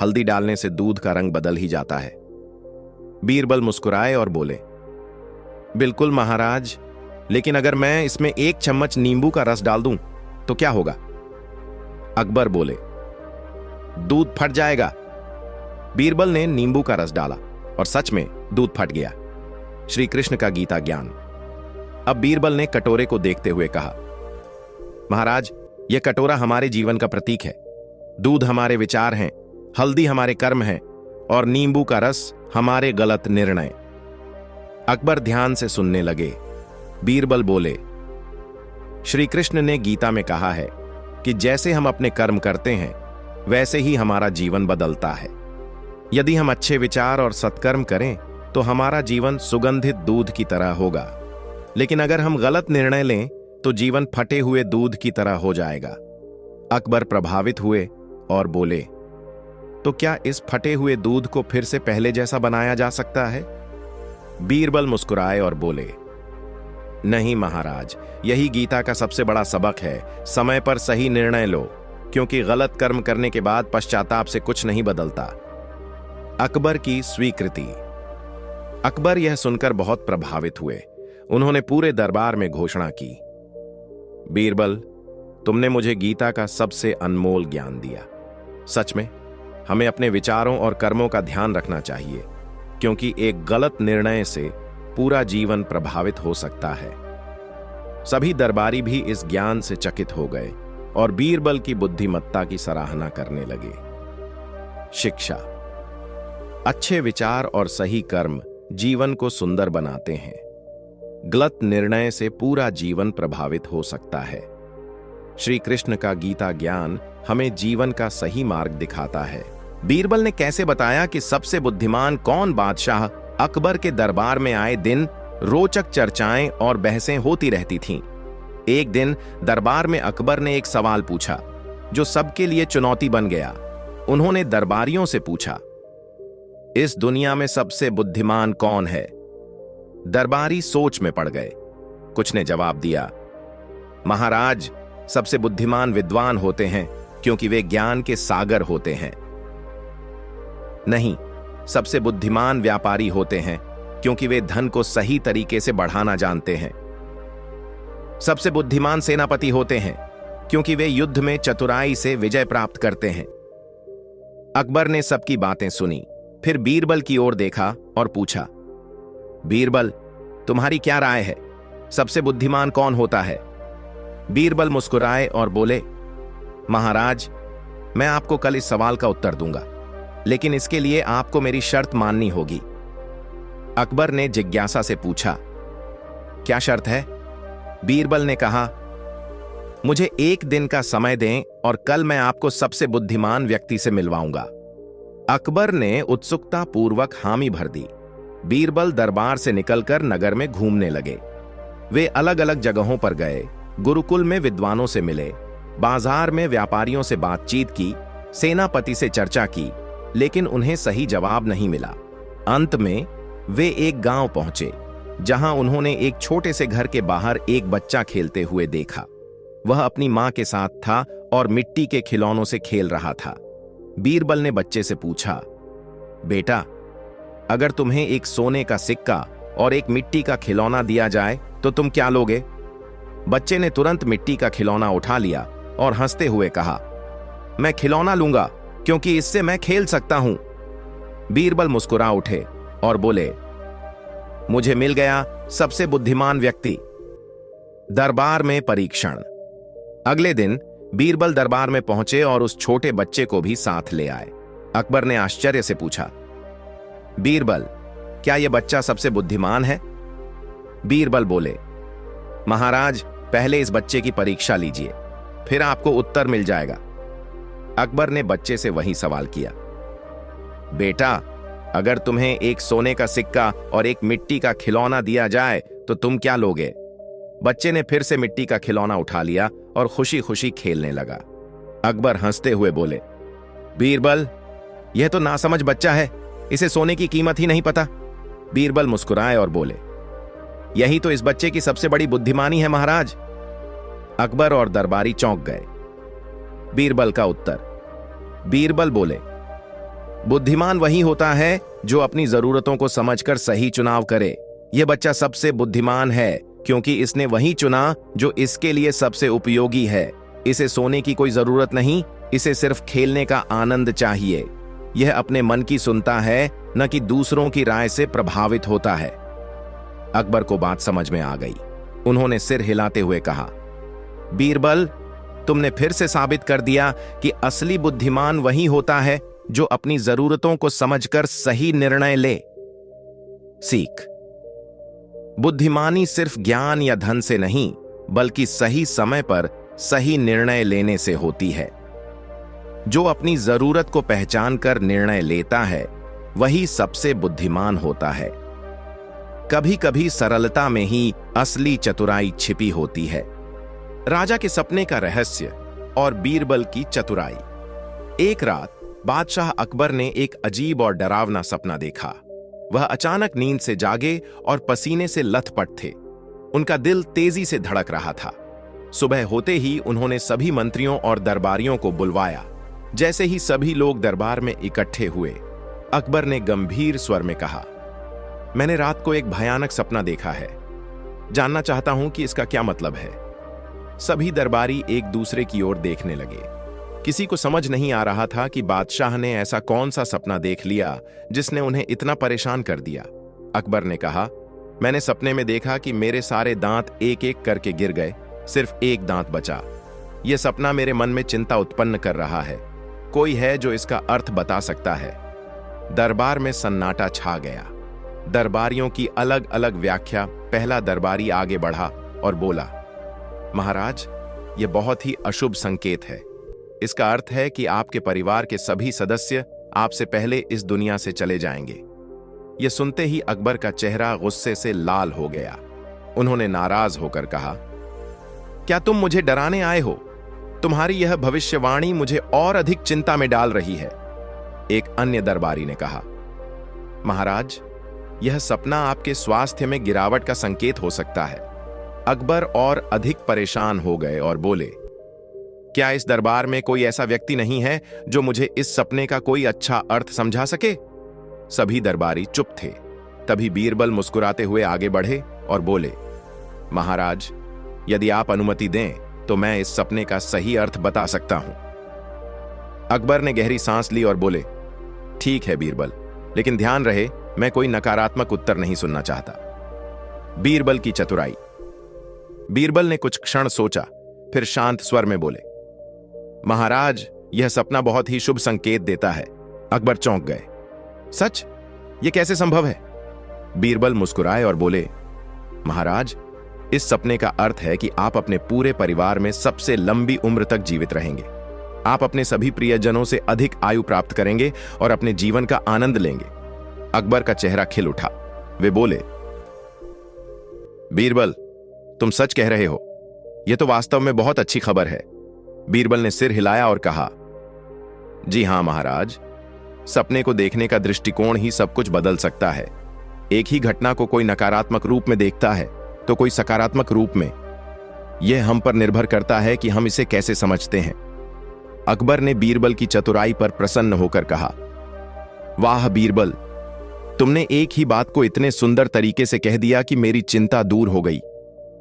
हल्दी डालने से दूध का रंग बदल ही जाता है। बीरबल मुस्कुराए और बोले, बिल्कुल महाराज, लेकिन अगर मैं इसमें 1 चम्मच नींबू का रस डाल दूं तो क्या होगा? अकबर बोले, दूध फट जाएगा। बीरबल ने नींबू का रस डाला और सच में दूध फट गया। श्री कृष्ण का गीता ज्ञान। अब बीरबल ने कटोरे को देखते हुए कहा, महाराज, यह कटोरा हमारे जीवन का प्रतीक है। दूध हमारे विचार हैं, हल्दी हमारे कर्म हैं और नींबू का रस हमारे गलत निर्णय। अकबर ध्यान से सुनने लगे। बीरबल बोले, श्री कृष्ण ने गीता में कहा है कि जैसे हम अपने कर्म करते हैं वैसे ही हमारा जीवन बदलता है। यदि हम अच्छे विचार और सत्कर्म करें तो हमारा जीवन सुगंधित दूध की तरह होगा, लेकिन अगर हम गलत निर्णय लें तो जीवन फटे हुए दूध की तरह हो जाएगा। अकबर प्रभावित हुए और बोले, तो क्या इस फटे हुए दूध को फिर से पहले जैसा बनाया जा सकता है? बीरबल मुस्कुराए और बोले, नहीं महाराज, यही गीता का सबसे बड़ा सबक है। समय पर सही निर्णय लो, क्योंकि गलत कर्म करने के बाद पश्चाताप से कुछ नहीं बदलता। अकबर की स्वीकृति। अकबर यह सुनकर बहुत प्रभावित हुए। उन्होंने पूरे दरबार में घोषणा की, बीरबल, तुमने मुझे गीता का सबसे अनमोल ज्ञान दिया। सच में हमें अपने विचारों और कर्मों का ध्यान रखना चाहिए, क्योंकि एक गलत निर्णय से पूरा जीवन प्रभावित हो सकता है। सभी दरबारी भी इस ज्ञान से चकित हो गए और बीरबल की बुद्धिमत्ता की सराहना करने लगे। शिक्षा। अच्छे विचार और सही कर्म जीवन को सुंदर बनाते हैं। गलत निर्णय से पूरा जीवन प्रभावित हो सकता है। श्री कृष्ण का गीता ज्ञान हमें जीवन का सही मार्ग दिखाता है। बीरबल ने कैसे बताया कि सबसे बुद्धिमान कौन बादशाह अकबर के दरबार में आए दिन रोचक चर्चाएं और बहसें होती रहती थीं। एक दिन दरबार में अकबर ने एक सवाल पूछा जो सबके लिए चुनौती बन गया। उन्होंने दरबारियों से पूछा, इस दुनिया में सबसे बुद्धिमान कौन है? दरबारी सोच में पड़ गए। कुछ ने जवाब दिया, महाराज, सबसे बुद्धिमान विद्वान होते हैं क्योंकि वे ज्ञान के सागर होते हैं। नहीं, सबसे बुद्धिमान व्यापारी होते हैं क्योंकि वे धन को सही तरीके से बढ़ाना जानते हैं। सबसे बुद्धिमान सेनापति होते हैं क्योंकि वे युद्ध में चतुराई से विजय प्राप्त करते हैं। अकबर ने सबकी बातें सुनी, फिर बीरबल की ओर देखा और पूछा, बीरबल, तुम्हारी क्या राय है? सबसे बुद्धिमान कौन होता है? बीरबल मुस्कुराए और बोले, महाराज, मैं आपको कल इस सवाल का उत्तर दूंगा, लेकिन इसके लिए आपको मेरी शर्त माननी होगी। अकबर ने जिज्ञासा से पूछा, क्या शर्त है? बीरबल ने कहा, मुझे एक दिन का समय दें और कल मैं आपको सबसे बुद्धिमान व्यक्ति से मिलवाऊंगा। अकबर ने उत्सुकता पूर्वक हामी भर दी। बीरबल दरबार से निकलकर नगर में घूमने लगे। वे अलग अलग जगहों पर गए, गुरुकुल में विद्वानों से मिले, बाजार में व्यापारियों से बातचीत की, सेनापति से चर्चा की, लेकिन उन्हें सही जवाब नहीं मिला। अंत में वे एक गांव पहुंचे जहां उन्होंने एक छोटे से घर के बाहर एक बच्चा खेलते हुए देखा। वह अपनी मां के साथ था और मिट्टी के खिलौनों से खेल रहा था। बीरबल ने बच्चे से पूछा, बेटा, अगर तुम्हें एक सोने का सिक्का और एक मिट्टी का खिलौना दिया जाए तो तुम क्या लोगे? बच्चे ने तुरंत मिट्टी का खिलौना उठा लिया और हंसते हुए कहा, मैं खिलौना लूंगा क्योंकि इससे मैं खेल सकता हूं। बीरबल मुस्कुरा उठे और बोले, मुझे मिल गया सबसे बुद्धिमान व्यक्ति। दरबार में परीक्षण। अगले दिन बीरबल दरबार में पहुंचे और उस छोटे बच्चे को भी साथ ले आए। अकबर ने आश्चर्य से पूछा, बीरबल, क्या यह बच्चा सबसे बुद्धिमान है? बीरबल बोले, महाराज, पहले इस बच्चे की परीक्षा लीजिए, फिर आपको उत्तर मिल जाएगा। अकबर ने बच्चे से वही सवाल किया, बेटा, अगर तुम्हें एक सोने का सिक्का और एक मिट्टी का खिलौना दिया जाए तो तुम क्या लोगे? बच्चे ने फिर से मिट्टी का खिलौना उठा लिया और खुशी खुशी खेलने लगा। अकबर हंसते हुए बोले, बीरबल, यह तो नासमझ बच्चा है, इसे सोने की कीमत ही नहीं पता। बीरबल मुस्कुराए और बोले, यही तो इस बच्चे की सबसे बड़ी बुद्धिमानी है महाराज। अकबर और दरबारी चौंक गए। बीरबल का उत्तर। बीरबल बोले, बुद्धिमान वही होता है जो अपनी जरूरतों को समझकर सही चुनाव करे। यह बच्चा सबसे बुद्धिमान है क्योंकि इसने वही चुना जो इसके लिए सबसे उपयोगी है। इसे सोने की कोई जरूरत नहीं, इसे सिर्फ खेलने का आनंद चाहिए। यह अपने मन की सुनता है, न कि दूसरों की राय से प्रभावित होता है। अकबर को बात समझ में आ गई। उन्होंने सिर हिलाते हुए कहा, बीरबल, तुमने फिर से साबित कर दिया कि असली बुद्धिमान वही होता है जो अपनी जरूरतों को समझकर सही निर्णय ले। सीख। बुद्धिमानी सिर्फ ज्ञान या धन से नहीं, बल्कि सही समय पर सही निर्णय लेने से होती है। जो अपनी जरूरत को पहचान कर निर्णय लेता है, वही सबसे बुद्धिमान होता है। कभी कभी सरलता में ही असली चतुराई छिपी होती है। राजा के सपने का रहस्य और बीरबल की चतुराई। एक रात बादशाह अकबर ने एक अजीब और डरावना सपना देखा। वह अचानक नींद से जागे और पसीने से लथपथ थे। उनका दिल तेजी से धड़क रहा था। सुबह होते ही उन्होंने सभी मंत्रियों और दरबारियों को बुलवाया। जैसे ही सभी लोग दरबार में इकट्ठे हुए, अकबर ने गंभीर स्वर में कहा, मैंने रात को एक भयानक सपना देखा है। जानना चाहता हूं कि इसका क्या मतलब है। सभी दरबारी एक दूसरे की ओर देखने लगे। किसी को समझ नहीं आ रहा था कि बादशाह ने ऐसा कौन सा सपना देख लिया जिसने उन्हें इतना परेशान कर दिया। अकबर ने कहा, मैंने सपने में देखा कि मेरे सारे दांत एक एक करके गिर गए, सिर्फ एक दांत बचा। यह सपना मेरे मन में चिंता उत्पन्न कर रहा है। कोई है जो इसका अर्थ बता सकता है? दरबार में सन्नाटा छा गया। दरबारियों की अलग अलग व्याख्या। पहला दरबारी आगे बढ़ा और बोला, महाराज, यह बहुत ही अशुभ संकेत है। इसका अर्थ है कि आपके परिवार के सभी सदस्य आपसे पहले इस दुनिया से चले जाएंगे। यह सुनते ही अकबर का चेहरा गुस्से से लाल हो गया। उन्होंने नाराज होकर कहा, क्या तुम मुझे डराने आए हो? तुम्हारी यह भविष्यवाणी मुझे और अधिक चिंता में डाल रही है। एक अन्य दरबारी ने कहा, महाराज, यह सपना आपके स्वास्थ्य में गिरावट का संकेत हो सकता है। अकबर और अधिक परेशान हो गए और बोले, क्या इस दरबार में कोई ऐसा व्यक्ति नहीं है जो मुझे इस सपने का कोई अच्छा अर्थ समझा सके? सभी दरबारी चुप थे। तभी बीरबल मुस्कुराते हुए आगे बढ़े और बोले, महाराज, यदि आप अनुमति दें तो मैं इस सपने का सही अर्थ बता सकता हूं। अकबर ने गहरी सांस ली और बोले, ठीक है बीरबल, लेकिन ध्यान रहे मैं कोई नकारात्मक उत्तर नहीं सुनना चाहता। बीरबल की चतुराई। बीरबल ने कुछ क्षण सोचा, फिर शांत स्वर में बोले, महाराज, यह सपना बहुत ही शुभ संकेत देता है। अकबर चौंक गए। सच? यह कैसे संभव है? बीरबल मुस्कुराए और बोले, महाराज, इस सपने का अर्थ है कि आप अपने पूरे परिवार में सबसे लंबी उम्र तक जीवित रहेंगे। आप अपने सभी प्रियजनों से अधिक आयु प्राप्त करेंगे और अपने जीवन का आनंद लेंगे। अकबर का चेहरा खिल उठा। वे बोले, बीरबल, तुम सच कह रहे हो। यह तो वास्तव में बहुत अच्छी खबर है। बीरबल ने सिर हिलाया और कहा, जी हां महाराज, सपने को देखने का दृष्टिकोण ही सब कुछ बदल सकता है। एक ही घटना को कोई नकारात्मक रूप में देखता है तो कोई सकारात्मक रूप में। यह हम पर निर्भर करता है कि हम इसे कैसे समझते हैं। अकबर ने बीरबल की चतुराई पर प्रसन्न होकर कहा, वाह बीरबल, तुमने एक ही बात को इतने सुंदर तरीके से कह दिया कि मेरी चिंता दूर हो गई।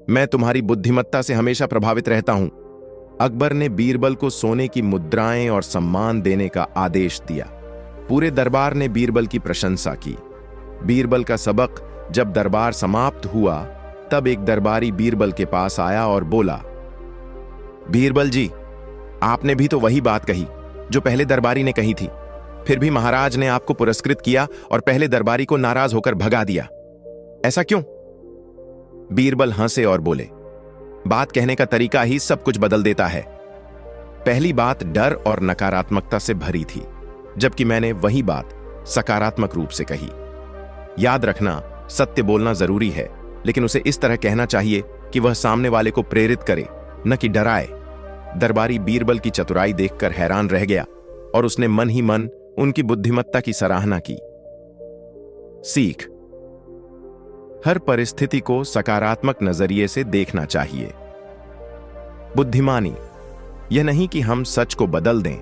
मैं तुम्हारी बुद्धिमत्ता से हमेशा प्रभावित रहता हूं। अकबर ने बीरबल को सोने की मुद्राएं और सम्मान देने का आदेश दिया। पूरे दरबार ने बीरबल की प्रशंसा की। बीरबल का सबक जब दरबार समाप्त हुआ तब एक दरबारी बीरबल के पास आया और बोला, बीरबल जी, आपने भी तो वही बात कही जो पहले दरबारी ने कही थी। फिर भी महाराज ने आपको पुरस्कृत किया और पहले दरबारी को नाराज होकर भगा दिया। ऐसा क्यों? बीरबल हंसे और बोले, बात कहने का तरीका ही सब कुछ बदल देता है। पहली बात डर और नकारात्मकता से भरी थी, जबकि मैंने वही बात सकारात्मक रूप से कही। याद रखना, सत्य बोलना जरूरी है, लेकिन उसे इस तरह कहना चाहिए कि वह सामने वाले को प्रेरित करे, न कि डराए। दरबारी बीरबल की चतुराई देखकर हैरान रह गया और उसने मन ही मन उनकी बुद्धिमत्ता की सराहना की। सीख: हर परिस्थिति को सकारात्मक नजरिए से देखना चाहिए। बुद्धिमानी यह नहीं कि हम सच को बदल दें,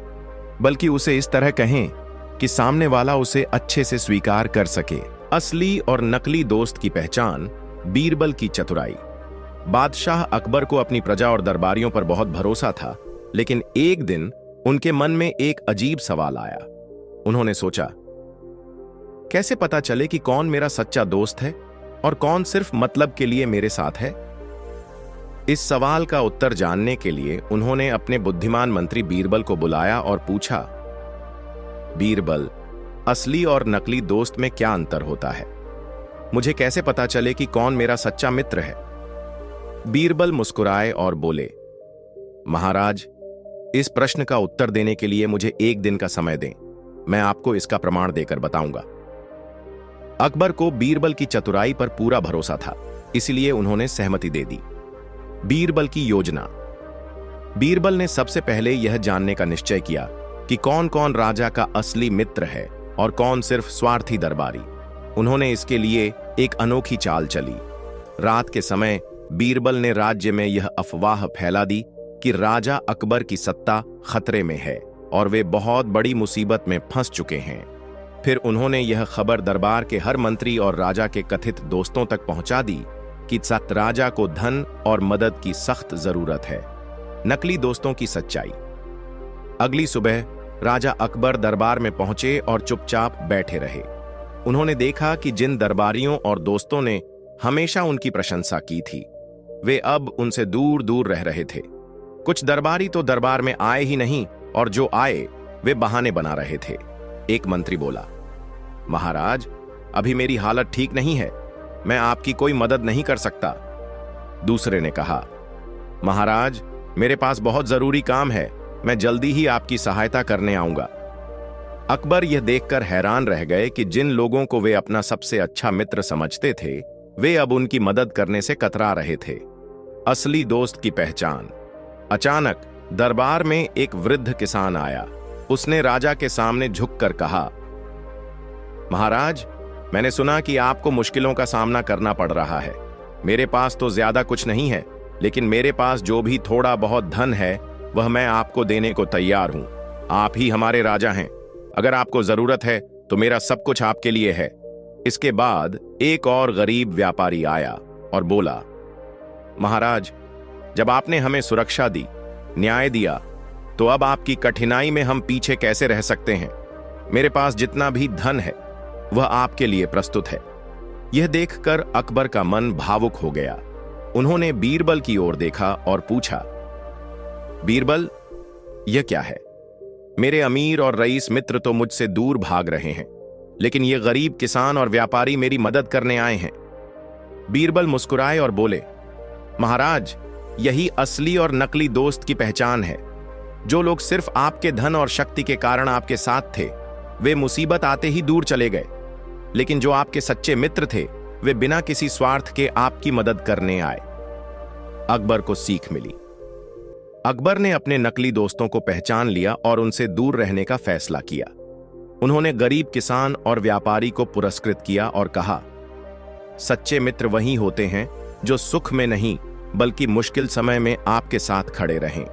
बल्कि उसे इस तरह कहें कि सामने वाला उसे अच्छे से स्वीकार कर सके। असली और नकली दोस्त की पहचान: बीरबल की चतुराई। बादशाह अकबर को अपनी प्रजा और दरबारियों पर बहुत भरोसा था, लेकिन एक दिन उनके मन में एक अजीब सवाल आया। उन्होंने सोचा, कैसे पता चले कि कौन मेरा सच्चा दोस्त है और कौन सिर्फ मतलब के लिए मेरे साथ है? इस सवाल का उत्तर जानने के लिए उन्होंने अपने बुद्धिमान मंत्री बीरबल को बुलाया और पूछा, बीरबल, असली और नकली दोस्त में क्या अंतर होता है? मुझे कैसे पता चले कि कौन मेरा सच्चा मित्र है? बीरबल मुस्कुराए और बोले, महाराज, इस प्रश्न का उत्तर देने के लिए मुझे एक दिन का समय दें। मैं आपको इसका प्रमाण देकर बताऊंगा। अकबर को बीरबल की चतुराई पर पूरा भरोसा था, इसलिए उन्होंने सहमति दे दी। बीरबल की योजना: बीरबल ने सबसे पहले यह जानने का निश्चय किया कि कौन कौन राजा का असली मित्र है और कौन सिर्फ स्वार्थी दरबारी। उन्होंने इसके लिए एक अनोखी चाल चली। रात के समय बीरबल ने राज्य में यह अफवाह फैला दी कि राजा अकबर की सत्ता खतरे में है और वे बहुत बड़ी मुसीबत में फंस चुके हैं। फिर उन्होंने यह खबर दरबार के हर मंत्री और राजा के कथित दोस्तों तक पहुंचा दी कि राजा को धन और मदद की सख्त जरूरत है। नकली दोस्तों की सच्चाई: अगली सुबह राजा अकबर दरबार में पहुंचे और चुपचाप बैठे रहे। उन्होंने देखा कि जिन दरबारियों और दोस्तों ने हमेशा उनकी प्रशंसा की थी, वे अब उनसे दूर दूर रह रहे थे। कुछ दरबारी तो दरबार में आए ही नहीं और जो आए वे बहाने बना रहे थे। एक मंत्री बोला, महाराज, अभी मेरी हालत ठीक नहीं है, मैं आपकी कोई मदद नहीं कर सकता। दूसरे ने कहा, महाराज, मेरे पास बहुत जरूरी काम है, मैं जल्दी ही आपकी सहायता करने आऊंगा। अकबर यह देखकर हैरान रह गए कि जिन लोगों को वे अपना सबसे अच्छा मित्र समझते थे, वे अब उनकी मदद करने से कतरा रहे थे। असली दोस्त की पहचान। अचानक दरबार में एक वृद्ध किसान आया। उसने राजा के सामने झुककर कहा, महाराज, मैंने सुना कि आपको मुश्किलों का सामना करना पड़ रहा है। मेरे पास तो ज्यादा कुछ नहीं है, लेकिन मेरे पास जो भी थोड़ा बहुत धन है वह मैं आपको देने को तैयार हूं। आप ही हमारे राजा हैं। अगर आपको जरूरत है तो मेरा सब कुछ आपके लिए है। इसके बाद एक और गरीब व्यापारी आया और बोला, महाराज, जब आपने हमें सुरक्षा दी, न्याय दिया, तो अब आपकी कठिनाई में हम पीछे कैसे रह सकते हैं। मेरे पास जितना भी धन है वह आपके लिए प्रस्तुत है। यह देखकर अकबर का मन भावुक हो गया। उन्होंने बीरबल की ओर देखा और पूछा, बीरबल, यह क्या है? मेरे अमीर और रईस मित्र तो मुझसे दूर भाग रहे हैं, लेकिन ये गरीब किसान और व्यापारी मेरी मदद करने आए हैं। बीरबल मुस्कुराए और बोले, महाराज, यही असली और नकली दोस्त की पहचान है। जो लोग सिर्फ आपके धन और शक्ति के कारण आपके साथ थे, वे मुसीबत आते ही दूर चले गए। लेकिन जो आपके सच्चे मित्र थे, वे बिना किसी स्वार्थ के आपकी मदद करने आए। अकबर को सीख मिली। अकबर ने अपने नकली दोस्तों को पहचान लिया और उनसे दूर रहने का फैसला किया। उन्होंने गरीब किसान और व्यापारी को पुरस्कृत किया और कहा, सच्चे मित्र वही होते हैं जो सुख में नहीं बल्कि मुश्किल समय में आपके साथ खड़े रहें।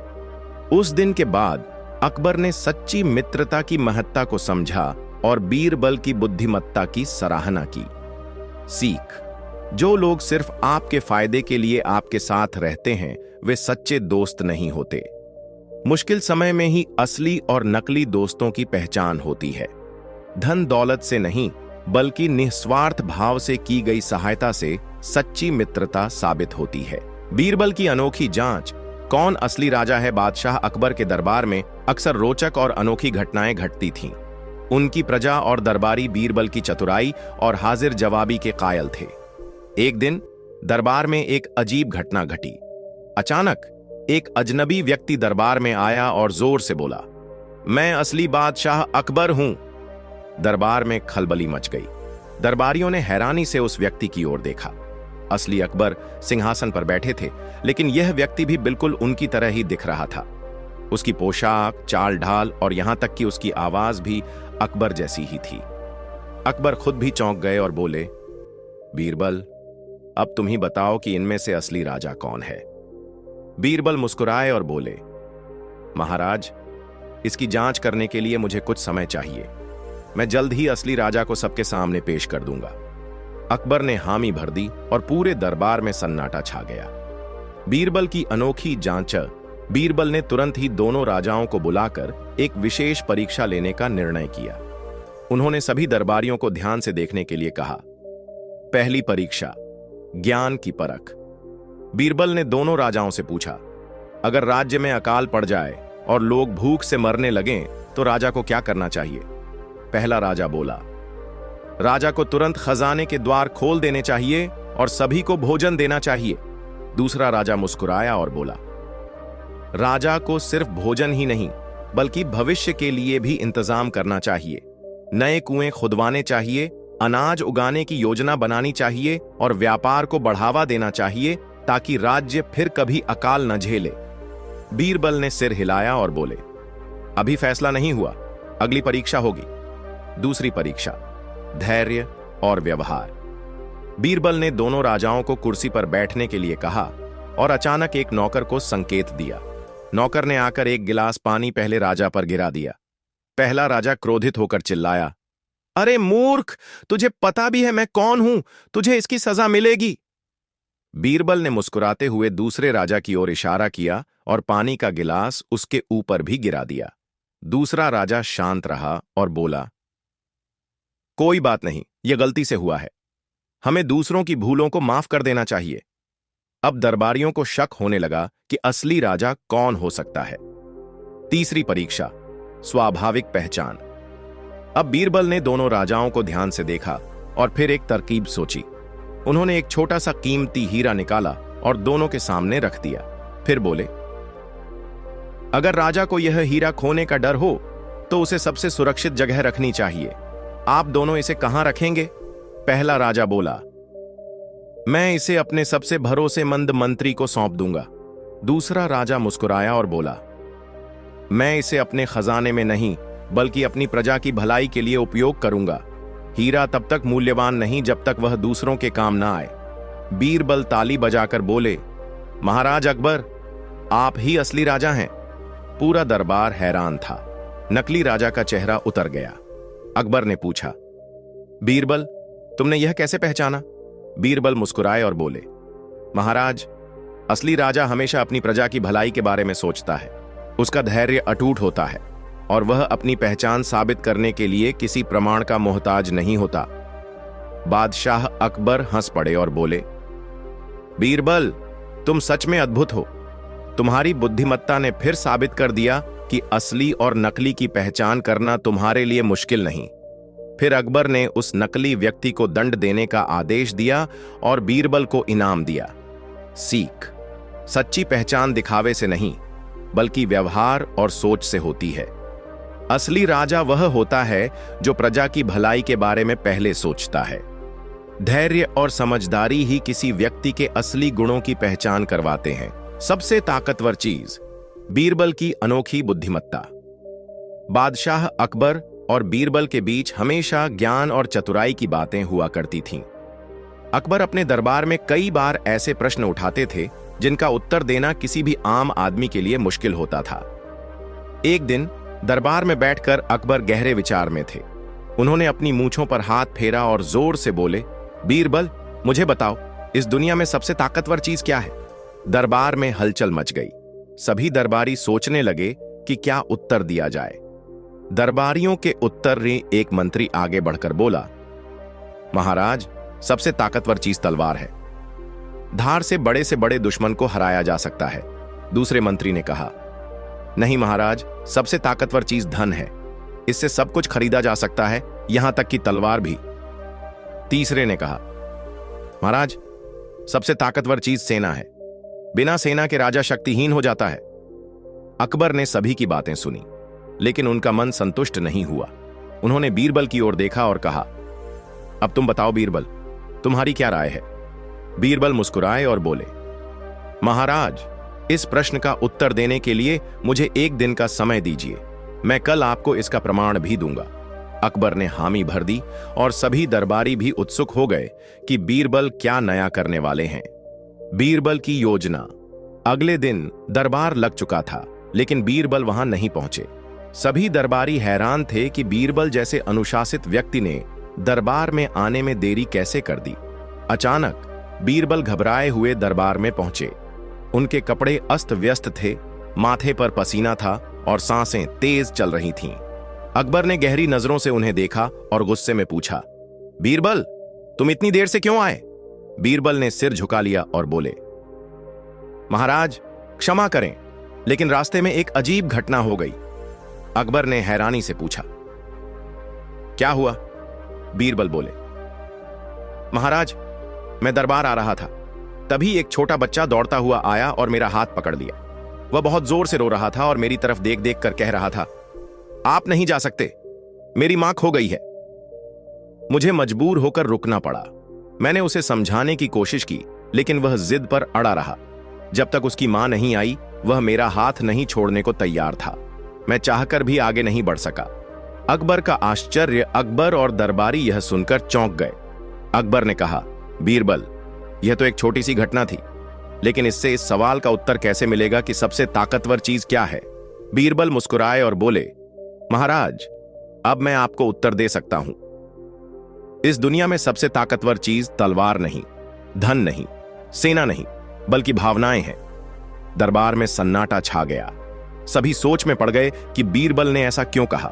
उस दिन के बाद अकबर ने सच्ची मित्रता की महत्ता को समझा और बीरबल की बुद्धिमत्ता की सराहना की। सीख: जो लोग सिर्फ आपके फायदे के लिए आपके साथ रहते हैं, वे सच्चे दोस्त नहीं होते। मुश्किल समय में ही असली और नकली दोस्तों की पहचान होती है। धन दौलत से नहीं बल्कि निस्वार्थ भाव से की गई सहायता से सच्ची मित्रता साबित होती है। बीरबल की अनोखी जांच, कौन असली राजा है। बादशाह अकबर के दरबार में अक्सर रोचक और अनोखी घटनाएं घटती थीं। उनकी प्रजा और दरबारी बीरबल की चतुराई और हाजिर जवाबी के कायल थे। एक दिन दरबार में एक अजीब घटना घटी। अचानक एक अजनबी व्यक्ति दरबार में आया और जोर से बोला, मैं असली बादशाह अकबर हूं। दरबार में खलबली मच गई। दरबारियों ने हैरानी से उस व्यक्ति की ओर देखा। असली अकबर सिंहासन पर बैठे थे, लेकिन यह व्यक्ति भी बिल्कुल उनकी तरह ही दिख रहा था। उसकी पोशाक, चाल ढाल और यहां तक कि उसकी आवाज भी अकबर जैसी ही थी। अकबर खुद भी चौंक गए और बोले, बीरबल, अब तुम ही बताओ कि इनमें से असली राजा कौन है। बीरबल मुस्कुराए और बोले, महाराज, इसकी जांच करने के लिए मुझे कुछ समय चाहिए। मैं जल्द ही असली राजा को सबके सामने पेश कर दूंगा। अकबर ने हामी भर दी और पूरे दरबार में सन्नाटा छा गया। बीरबल की अनोखी जांच। बीरबल ने तुरंत ही दोनों राजाओं को बुलाकर एक विशेष परीक्षा लेने का निर्णय किया। उन्होंने सभी दरबारियों को ध्यान से देखने के लिए कहा। पहली परीक्षा, ज्ञान की परख। बीरबल ने दोनों राजाओं से पूछा, अगर राज्य में अकाल पड़ जाए और लोग भूख से मरने लगें तो राजा को क्या करना चाहिए। पहला राजा बोला, राजा को तुरंत खजाने के द्वार खोल देने चाहिए और सभी को भोजन देना चाहिए। दूसरा राजा मुस्कुराया और बोला, राजा को सिर्फ भोजन ही नहीं बल्कि भविष्य के लिए भी इंतजाम करना चाहिए। नए कुएं खुदवाने चाहिए, अनाज उगाने की योजना बनानी चाहिए और व्यापार को बढ़ावा देना चाहिए ताकि राज्य फिर कभी अकाल न झेले। बीरबल ने सिर हिलाया और बोले, अभी फैसला नहीं हुआ, अगली परीक्षा होगी। दूसरी परीक्षा, धैर्य और व्यवहार। बीरबल ने दोनों राजाओं को कुर्सी पर बैठने के लिए कहा और अचानक एक नौकर को संकेत दिया। नौकर ने आकर एक गिलास पानी पहले राजा पर गिरा दिया। पहला राजा क्रोधित होकर चिल्लाया, अरे मूर्ख, तुझे पता भी है मैं कौन हूं, तुझे इसकी सजा मिलेगी। बीरबल ने मुस्कुराते हुए दूसरे राजा की ओर इशारा किया और पानी का गिलास उसके ऊपर भी गिरा दिया। दूसरा राजा शांत रहा और बोला, कोई बात नहीं, यह गलती से हुआ है। हमें दूसरों की भूलों को माफ कर देना चाहिए। अब दरबारियों को शक होने लगा कि असली राजा कौन हो सकता है। तीसरी परीक्षा, स्वाभाविक पहचान। अब बीरबल ने दोनों राजाओं को ध्यान से देखा और फिर एक तरकीब सोची। उन्होंने एक छोटा सा कीमती हीरा निकाला और दोनों के सामने रख दिया। फिर बोले, अगर राजा को यह हीरा खोने का डर हो तो उसे सबसे सुरक्षित जगह रखनी चाहिए। आप दोनों इसे कहां रखेंगे? पहला राजा बोला, मैं इसे अपने सबसे भरोसेमंद मंत्री को सौंप दूंगा। दूसरा राजा मुस्कुराया और बोला, मैं इसे अपने खजाने में नहीं बल्कि अपनी प्रजा की भलाई के लिए उपयोग करूंगा। हीरा तब तक मूल्यवान नहीं जब तक वह दूसरों के काम ना आए। बीरबल ताली बजाकर बोले, महाराज अकबर, आप ही असली राजा हैं। पूरा दरबार हैरान था। नकली राजा का चेहरा उतर गया। अकबर ने पूछा, बीरबल, तुमने यह कैसे पहचाना? बीरबल मुस्कुराए और बोले, महाराज, असली राजा हमेशा अपनी प्रजा की भलाई के बारे में सोचता है। उसका धैर्य अटूट होता है और वह अपनी पहचान साबित करने के लिए किसी प्रमाण का मोहताज नहीं होता। बादशाह अकबर हंस पड़े और बोले, बीरबल, तुम सच में अद्भुत हो। तुम्हारी बुद्धिमत्ता ने फिर साबित कर दिया कि असली और नकली की पहचान करना तुम्हारे लिए मुश्किल नहीं। फिर अकबर ने उस नकली व्यक्ति को दंड देने का आदेश दिया और बीरबल को इनाम दिया। सीख, सच्ची पहचान दिखावे से नहीं बल्कि व्यवहार और सोच से होती है। असली राजा वह होता है जो प्रजा की भलाई के बारे में पहले सोचता है। धैर्य और समझदारी ही किसी व्यक्ति के असली गुणों की पहचान करवाते हैं। सबसे ताकतवर चीज, बीरबल की अनोखी बुद्धिमत्ता। बादशाह अकबर और बीरबल के बीच हमेशा ज्ञान और चतुराई की बातें हुआ करती थीं। अकबर अपने दरबार में कई बार ऐसे प्रश्न उठाते थे जिनका उत्तर देना किसी भी आम आदमी के लिए मुश्किल होता था। एक दिन दरबार में बैठकर अकबर गहरे विचार में थे। उन्होंने अपनी मूंछों पर हाथ फेरा और जोर से बोले, बीरबल, मुझे बताओ, इस दुनिया में सबसे ताकतवर चीज क्या है? दरबार में हलचल मच गई। सभी दरबारी सोचने लगे कि क्या उत्तर दिया जाए। दरबारियों के उत्तर ने एक मंत्री आगे बढ़कर बोला, महाराज, सबसे ताकतवर चीज तलवार है। धार से बड़े दुश्मन को हराया जा सकता है। दूसरे मंत्री ने कहा, नहीं महाराज, सबसे ताकतवर चीज धन है। इससे सब कुछ खरीदा जा सकता है, यहां तक कि तलवार भी। तीसरे ने कहा, महाराज, सबसे ताकतवर चीज सेना है। बिना सेना के राजा शक्तिहीन हो जाता है। अकबर ने सभी की बातें सुनी, लेकिन उनका मन संतुष्ट नहीं हुआ। उन्होंने बीरबल की ओर देखा और कहा, अब तुम बताओ बीरबल, तुम्हारी क्या राय है? बीरबल मुस्कुराए और बोले, महाराज, इस प्रश्न का उत्तर देने के लिए मुझे एक दिन का समय दीजिए। मैं कल आपको इसका प्रमाण भी दूंगा। अकबर ने हामी भर दी और सभी दरबारी भी उत्सुक हो गए कि बीरबल क्या नया करने वाले हैं। बीरबल की योजना। अगले दिन दरबार लग चुका था, लेकिन बीरबल वहां नहीं पहुंचे। सभी दरबारी हैरान थे कि बीरबल जैसे अनुशासित व्यक्ति ने दरबार में आने में देरी कैसे कर दी। अचानक बीरबल घबराए हुए दरबार में पहुंचे। उनके कपड़े अस्त व्यस्त थे, माथे पर पसीना था और सांसें तेज चल रही थीं। अकबर ने गहरी नजरों से उन्हें देखा और गुस्से में पूछा, बीरबल, तुम इतनी देर से क्यों आए? बीरबल ने सिर झुका लिया और बोले, महाराज, क्षमा करें, लेकिन रास्ते में एक अजीब घटना हो गई। अकबर ने हैरानी से पूछा, क्या हुआ? बीरबल बोले, महाराज, मैं दरबार आ रहा था, तभी एक छोटा बच्चा दौड़ता हुआ आया और मेरा हाथ पकड़ लिया। वह बहुत जोर से रो रहा था और मेरी तरफ देख देख कर कह रहा था, आप नहीं जा सकते, मेरी मां खो गई है। मुझे मजबूर होकर रुकना पड़ा। मैंने उसे समझाने की कोशिश की, लेकिन वह जिद पर अड़ा रहा। जब तक उसकी मां नहीं आई, वह मेरा हाथ नहीं छोड़ने को तैयार था। मैं चाहकर भी आगे नहीं बढ़ सका। अकबर का आश्चर्य। अकबर और दरबारी यह सुनकर चौंक गए। अकबर ने कहा, बीरबल, यह तो एक छोटी सी घटना थी, लेकिन इससे इस सवाल का उत्तर कैसे मिलेगा कि सबसे ताकतवर चीज क्या है? बीरबल मुस्कुराए और बोले, महाराज, अब मैं आपको उत्तर दे सकता हूं। इस दुनिया में सबसे ताकतवर चीज तलवार नहीं, धन नहीं, सेना नहीं, बल्कि भावनाएं हैं। दरबार में सन्नाटा छा गया। सभी सोच में पड़ गए कि बीरबल ने ऐसा क्यों कहा।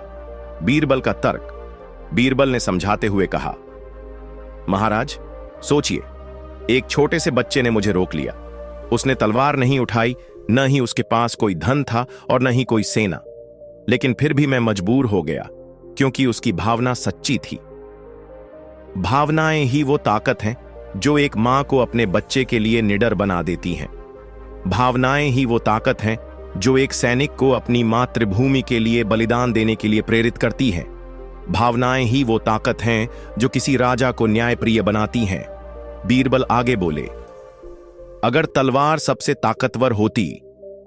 बीरबल का तर्क। बीरबल ने समझाते हुए कहा, महाराज, सोचिए, एक छोटे से बच्चे ने मुझे रोक लिया। उसने तलवार नहीं उठाई, न ही उसके पास कोई धन था और न ही कोई सेना, लेकिन फिर भी मैं मजबूर हो गया, क्योंकि उसकी भावना सच्ची थी। भावनाएं ही वो ताकत हैं जो एक मां को अपने बच्चे के लिए निडर बना देती हैं। भावनाएं ही वो ताकत हैं जो एक सैनिक को अपनी मातृभूमि के लिए बलिदान देने के लिए प्रेरित करती हैं। भावनाएं ही वो ताकत हैं जो किसी राजा को न्यायप्रिय बनाती हैं। बीरबल आगे बोले, अगर तलवार सबसे ताकतवर होती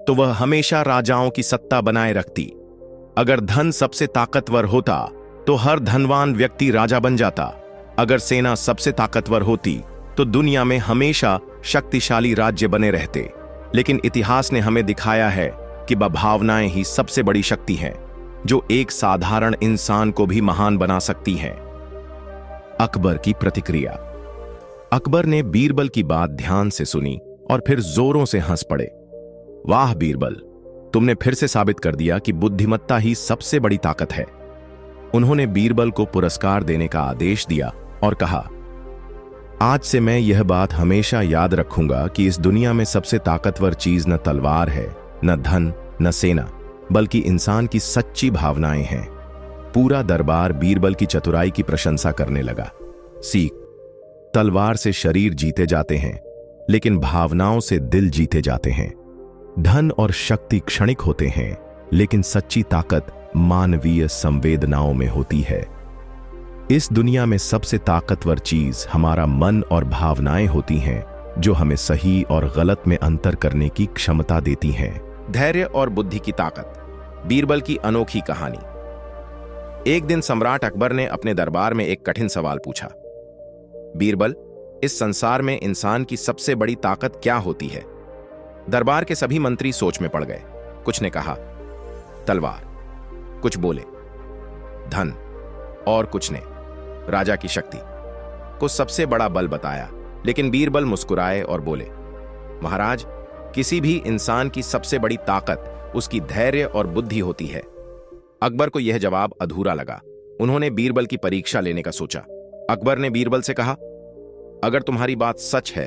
तो वह हमेशा राजाओं की सत्ता बनाए रखती। अगर धन सबसे ताकतवर होता तो हर धनवान व्यक्ति राजा बन जाता। अगर सेना सबसे ताकतवर होती तो दुनिया में हमेशा शक्तिशाली राज्य बने रहते। लेकिन इतिहास ने हमें दिखाया है कि भावनाएं ही सबसे बड़ी शक्ति हैं, जो एक साधारण इंसान को भी महान बना सकती हैं। अकबर की प्रतिक्रिया। अकबर ने बीरबल की बात ध्यान से सुनी और फिर जोरों से हंस पड़े। वाह बीरबल, तुमने फिर से साबित कर दिया कि बुद्धिमत्ता ही सबसे बड़ी ताकत है। उन्होंने बीरबल को पुरस्कार देने का आदेश दिया और कहा, आज से मैं यह बात हमेशा याद रखूंगा कि इस दुनिया में सबसे ताकतवर चीज न तलवार है, न धन, न सेना, बल्कि इंसान की सच्ची भावनाएं हैं। पूरा दरबार बीरबल की चतुराई की प्रशंसा करने लगा। सीख, तलवार से शरीर जीते जाते हैं, लेकिन भावनाओं से दिल जीते जाते हैं। धन और शक्ति क्षणिक होते हैं, लेकिन सच्ची ताकत मानवीय संवेदनाओं में होती है। इस दुनिया में सबसे ताकतवर चीज हमारा मन और भावनाएं होती हैं, जो हमें सही और गलत में अंतर करने की क्षमता देती हैं। धैर्य और बुद्धि की ताकत। बीरबल की अनोखी कहानी। एक दिन सम्राट अकबर ने अपने दरबार में एक कठिन सवाल पूछा, बीरबल, इस संसार में इंसान की सबसे बड़ी ताकत क्या होती है? दरबार के सभी मंत्री सोच में पड़ गए। कुछ ने कहा तलवार, कुछ बोले धन, और कुछ ने राजा की शक्ति को सबसे बड़ा बल बताया। लेकिन बीरबल मुस्कुराए और बोले, महाराज, किसी भी इंसान की सबसे बड़ी ताकत उसकी धैर्य और बुद्धि होती है। अकबर को यह जवाब अधूरा लगा। उन्होंने बीरबल की परीक्षा लेने का सोचा। अकबर ने बीरबल से कहा, अगर तुम्हारी बात सच है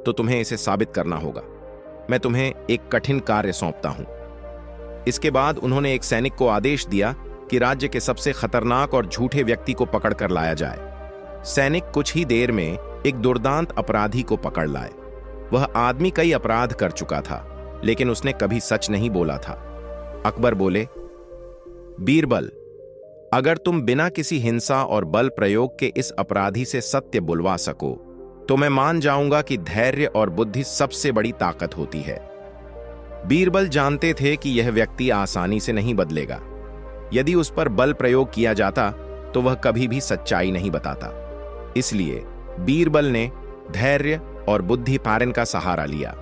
तो तुम्हें इसे साबित करना होगा। मैं तुम्हें एक कठिन कार्य सौंपता हूं। इसके बाद उन्होंने एक सैनिक को आदेश दिया कि राज्य के सबसे खतरनाक और झूठे व्यक्ति को पकड़कर लाया जाए। सैनिक कुछ ही देर में एक दुर्दांत अपराधी को पकड़ लाए। वह आदमी कई अपराध कर चुका था, लेकिन उसने कभी सच नहीं बोला था। अकबर बोले, बीरबल, अगर तुम बिना किसी हिंसा और बल प्रयोग के इस अपराधी से सत्य बुलवा सको तो मैं मान जाऊंगा कि धैर्य और बुद्धि सबसे बड़ी ताकत होती है। बीरबल जानते थे कि यह व्यक्ति आसानी से नहीं बदलेगा। यदि उस पर बल प्रयोग किया जाता तो वह कभी भी सच्चाई नहीं बताता। इसलिए बीरबल ने धैर्य और बुद्धि पारन का सहारा लिया।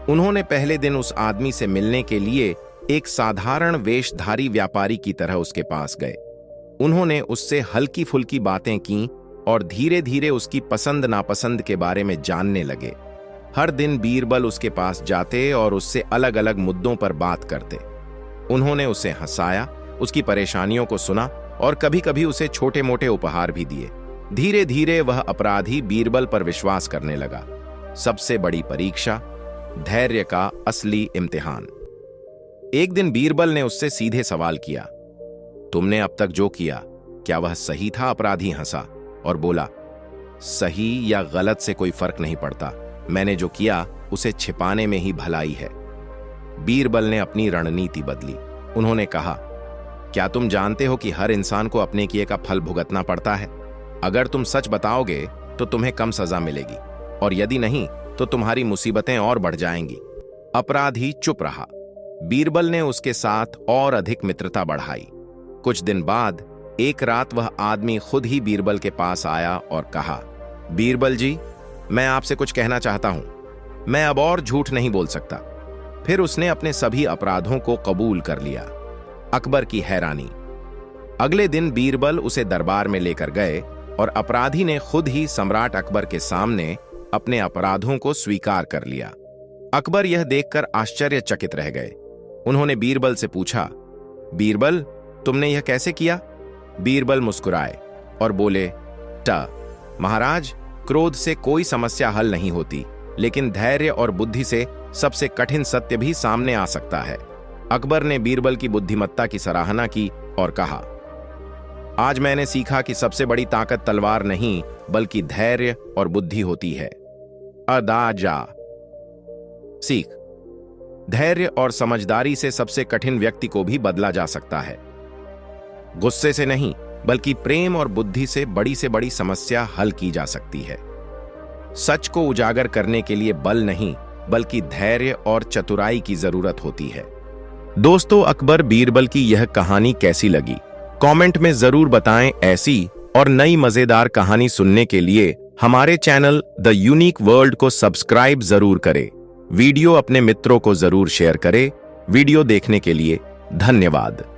उन्होंने पहले दिन उस आदमी से मिलने के लिए एक साधारण वेशधारी व्यापारी की तरह उसके पास गए। उन्होंने उससे हल्की फुल्की बातें की और धीरे धीरे उसकी पसंद नापसंद के बारे में जानने लगे। हर दिन बीरबल उसके पास जाते और उससे अलग अलग मुद्दों पर बात करते। उन्होंने उसे हंसाया, उसकी परेशानियों को सुना और कभी कभी उसे छोटे मोटे उपहार भी दिए। धीरे धीरे वह अपराधी बीरबल पर विश्वास करने लगा। सबसे बड़ी परीक्षा, धैर्य का असली इम्तिहान। एक दिन बीरबल ने उससे सीधे सवाल किया, तुमने अब तक जो किया क्या वह सही था? अपराधी हंसा और बोला, सही या गलत से कोई फर्क नहीं पड़ता। मैंने जो किया उसे छिपाने में ही भलाई है। बीरबल ने अपनी रणनीति बदली। उन्होंने कहा, क्या तुम जानते हो कि हर इंसान को अपने किए का फल भुगतना पड़ता है? अगर तुम सच बताओगे तो तुम्हें कम सजा मिलेगी, और यदि नहीं तो तुम्हारी मुसीबतें और बढ़ जाएंगी। अपराधी चुप रहा। बीरबल ने उसके साथ और अधिक मित्रता बढ़ाई। कुछ दिन बाद एक रात वह आदमी खुद ही बीरबल के पास आया और कहा, बीरबल जी, मैं आपसे कुछ कहना चाहता हूं। मैं अब और झूठ नहीं बोल सकता। फिर उसने अपने सभी अपराधों को कबूल कर लिया। अकबर की हैरानी। अगले दिन बीरबल उसे दरबार में लेकर गए और अपराधी ने खुद ही सम्राट अकबर के सामने अपने अपराधों को स्वीकार कर लिया। अकबर यह देखकर आश्चर्यचकित रह गए। उन्होंने बीरबल से पूछा, बीरबल, तुमने यह कैसे किया? बीरबल मुस्कुराए और बोले, महाराज, क्रोध से कोई समस्या हल नहीं होती, लेकिन धैर्य और बुद्धि से सबसे कठिन सत्य भी सामने आ सकता है। अकबर ने बीरबल की बुद्धिमत्ता की सराहना की और कहा, आज मैंने सीखा कि सबसे बड़ी ताकत तलवार नहीं बल्कि धैर्य और बुद्धि होती है। अदा जा। सीख, धैर्य और समझदारी से सबसे कठिन व्यक्ति को भी बदला जा सकता है। गुस्से से नहीं, बल्कि प्रेम और बुद्धि से बड़ी समस्या हल की जा सकती है। सच को उजागर करने के लिए बल नहीं, बल्कि धैर्य और चतुराई की जरूरत होती है। दोस्तों, अकबर बीरबल की यह कहानी कैसी लगी? कमेंट में जरूर बताएं। ऐसी और नई मजेदार कहानी सुनने के लिए हमारे चैनल द यूनिक वर्ल्ड को सब्सक्राइब जरूर करें। वीडियो अपने मित्रों को जरूर शेयर करें। वीडियो देखने के लिए धन्यवाद।